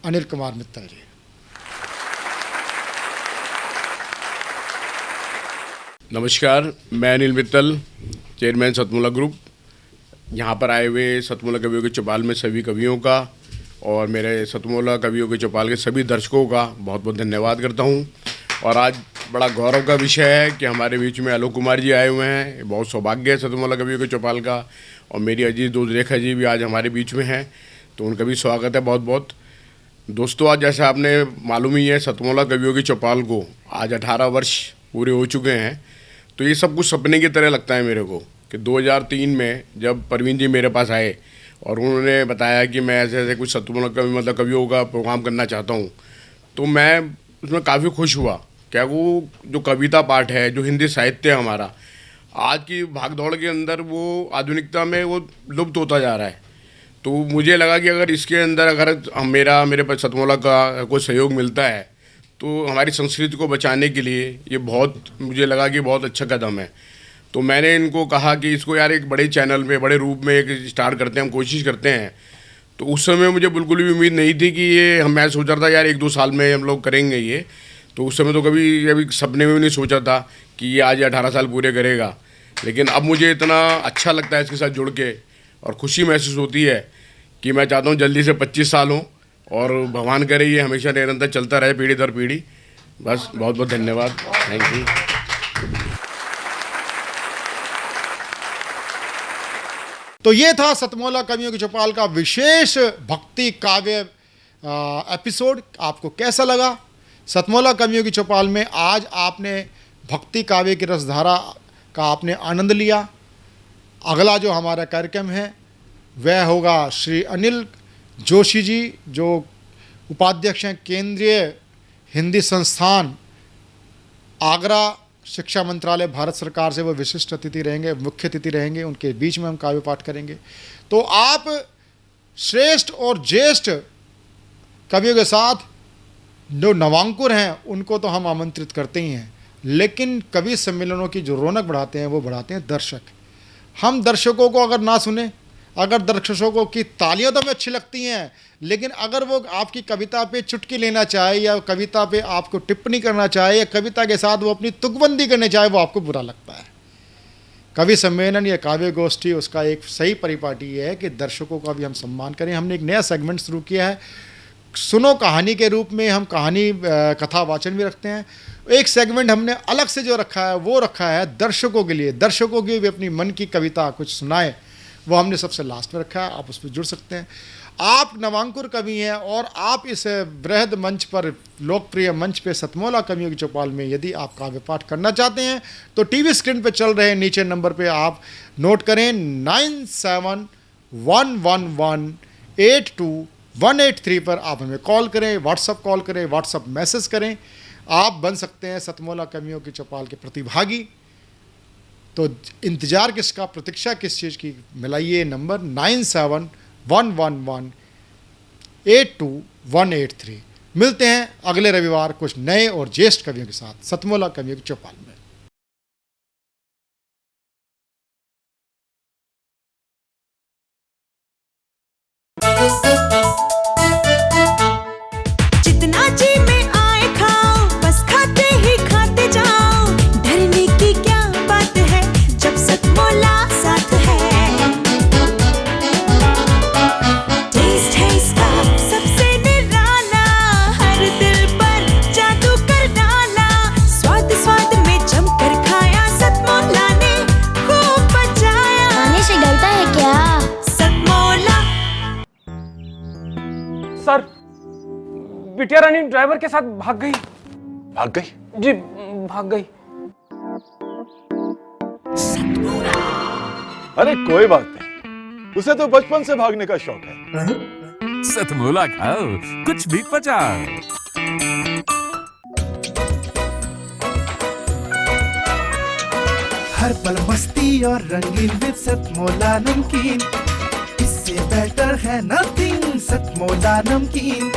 अनिल कुमार मित्तल जी। नमस्कार, मैं अनिल मित्तल, चेयरमैन सतमोला ग्रुप। यहाँ पर आए हुए सतमोला कवियों के चौपाल में सभी कवियों का और मेरे सतमोला कवियों के चौपाल के सभी दर्शकों का बहुत बहुत धन्यवाद करता हूँ। और आज बड़ा गौरव का विषय है कि हमारे बीच में आलोक कुमार जी आए हुए हैं। बहुत सौभाग्य है सतमोला कवियों के चौपाल का। और मेरी अजीज दोस्त रेखा जी भी आज हमारे बीच में हैं, तो उनका भी स्वागत है बहुत बहुत। दोस्तों, आज जैसा आपने मालूम ही है, सतमोला कवियों के चौपाल को आज 18 वर्ष पूरे हो चुके हैं। तो ये सब कुछ सपने की तरह लगता है मेरे को कि 2003 में जब परवीन जी मेरे पास आए और उन्होंने बताया कि मैं ऐसे ऐसे कुछ सतमोला कवियों का प्रोग्राम करना चाहता हूँ, तो मैं उसमें काफ़ी खुश हुआ। क्या वो जो कविता पाठ है, जो हिंदी साहित्य है हमारा, आज की भागदौड़ के अंदर वो आधुनिकता में वो लुप्त होता जा रहा है। तो मुझे लगा कि अगर इसके अंदर अगर मेरे पास सतमोला का कोई सहयोग मिलता है तो हमारी संस्कृति को बचाने के लिए ये बहुत, मुझे लगा कि बहुत अच्छा कदम है। तो मैंने इनको कहा कि इसको यार एक बड़े चैनल में, बड़े रूप में एक स्टार्ट करते हैं, हम कोशिश करते हैं। तो उस समय मुझे बिल्कुल भी उम्मीद नहीं थी कि ये मैं सोच रहा था यार 1-2 साल में हम लोग करेंगे ये। तो उस समय तो कभी सपने में भी नहीं सोचा था कि ये आज 18 साल पूरे करेगा। लेकिन अब मुझे इतना अच्छा लगता है इसके साथ जुड़ के और खुशी महसूस होती है कि मैं चाहता हूँ जल्दी से 25 साल हो और भगवान करे ये हमेशा निरंतर चलता रहे, पीढ़ी दर पीढ़ी। बस बहुत बहुत धन्यवाद, थैंक यू। तो ये था सतमोला कवियों के चौपाल का विशेष भक्ति काव्य एपिसोड। आपको कैसा लगा? सतमोला कवियों की चौपाल में आज आपने भक्ति काव्य की रसधारा का आपने आनंद लिया। अगला जो हमारा कार्यक्रम है वह होगा श्री अनिल जोशी जी, जो उपाध्यक्ष हैं केंद्रीय हिंदी संस्थान आगरा, शिक्षा मंत्रालय, भारत सरकार से वो विशिष्ट अतिथि रहेंगे, मुख्य अतिथि रहेंगे। उनके बीच में हम काव्य पाठ करेंगे। तो आप श्रेष्ठ और ज्येष्ठ कवियों के साथ जो नवांकुर हैं उनको तो हम आमंत्रित करते ही हैं, लेकिन कवि सम्मेलनों की जो रौनक बढ़ाते हैं वो बढ़ाते हैं दर्शक। हम दर्शकों को अगर ना सुने, अगर दर्शकों की तालियां तो हमें अच्छी लगती हैं, लेकिन अगर वो आपकी कविता पे चुटकी लेना चाहे या कविता पे आपको टिप्पणी करना चाहे या कविता के साथ वो अपनी तुकबंदी करने चाहे, वो आपको बुरा लगता है। कवि सम्मेलन या काव्य गोष्ठी, उसका एक सही परिपाटी ये है कि दर्शकों का भी हम सम्मान करें। हमने एक नया सेगमेंट शुरू किया है, सुनो कहानी के रूप में। हम कहानी कथा वाचन भी रखते हैं। एक सेगमेंट हमने अलग से जो रखा है वो रखा है दर्शकों के लिए, दर्शकों की भी अपनी मन की कविता कुछ सुनाए, वो हमने सबसे लास्ट में रखा है। आप उस पर जुड़ सकते हैं। आप नवांकुर कवि हैं और आप इस बृहद मंच पर, लोकप्रिय मंच पे, सतमोला कवियों की चौपाल में यदि आप काव्य पाठ करना चाहते हैं तो टीवी स्क्रीन पे चल रहे नीचे नंबर पे आप नोट करें 9711182183 पर आप हमें कॉल करें, व्हाट्सअप कॉल करें, व्हाट्सअप मैसेज करें। आप बन सकते हैं सतमोला कवियों की चौपाल के प्रतिभागी। तो इंतज़ार किसका, प्रतीक्षा किस चीज़ की? मिलाइए नंबर 9711182183। मिलते हैं अगले रविवार कुछ नए और ज्येष्ठ कवियों के साथ सतमोला कवियों की चौपाल में। जितना जी में आए खाओ, बस खाते ही खाते जाओ। डरने की क्या बात है जब सतमोला साथ है। टेस्ट है इसका सबसे निराला, हर दिल पर जादू कर डाला। स्वाद स्वाद में जम बिटिया रानी ड्राइवर के साथ भाग गई। भाग गई? जी भाग गई। अरे कोई बात नहीं, उसे तो बचपन से भागने का शौक है। सतमोला खाओ, कुछ भी पचाओ। हर पल मस्ती और रंगीन विद सतमोला नमकीन, इससे बेटर है नथिंग। सतमोला नमकीन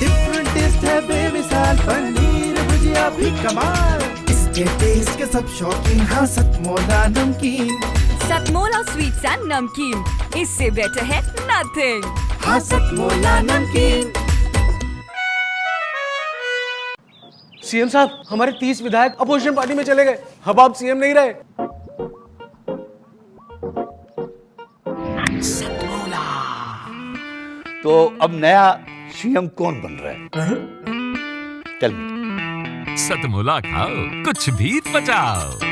डिफरेंट टेस्ट है बेमिसाल, पनीर भुजिया भी कमाल, इसके टेस्ट के सब शौकीन। हाँ सतमोला नमकीन, सतमोला स्वीट्स एंड नमकीन, इससे बेटर है नथिंग। हाँ सतमोला नमकीन। सीएम साहब, हमारे 30 विधायक अपोजिशन पार्टी में चले गए। अब आप सीएम नहीं रहे। तो अब नया सीएम कौन बन रहा है? Tell me. सतमोला खाओ, कुछ भी पचाओ।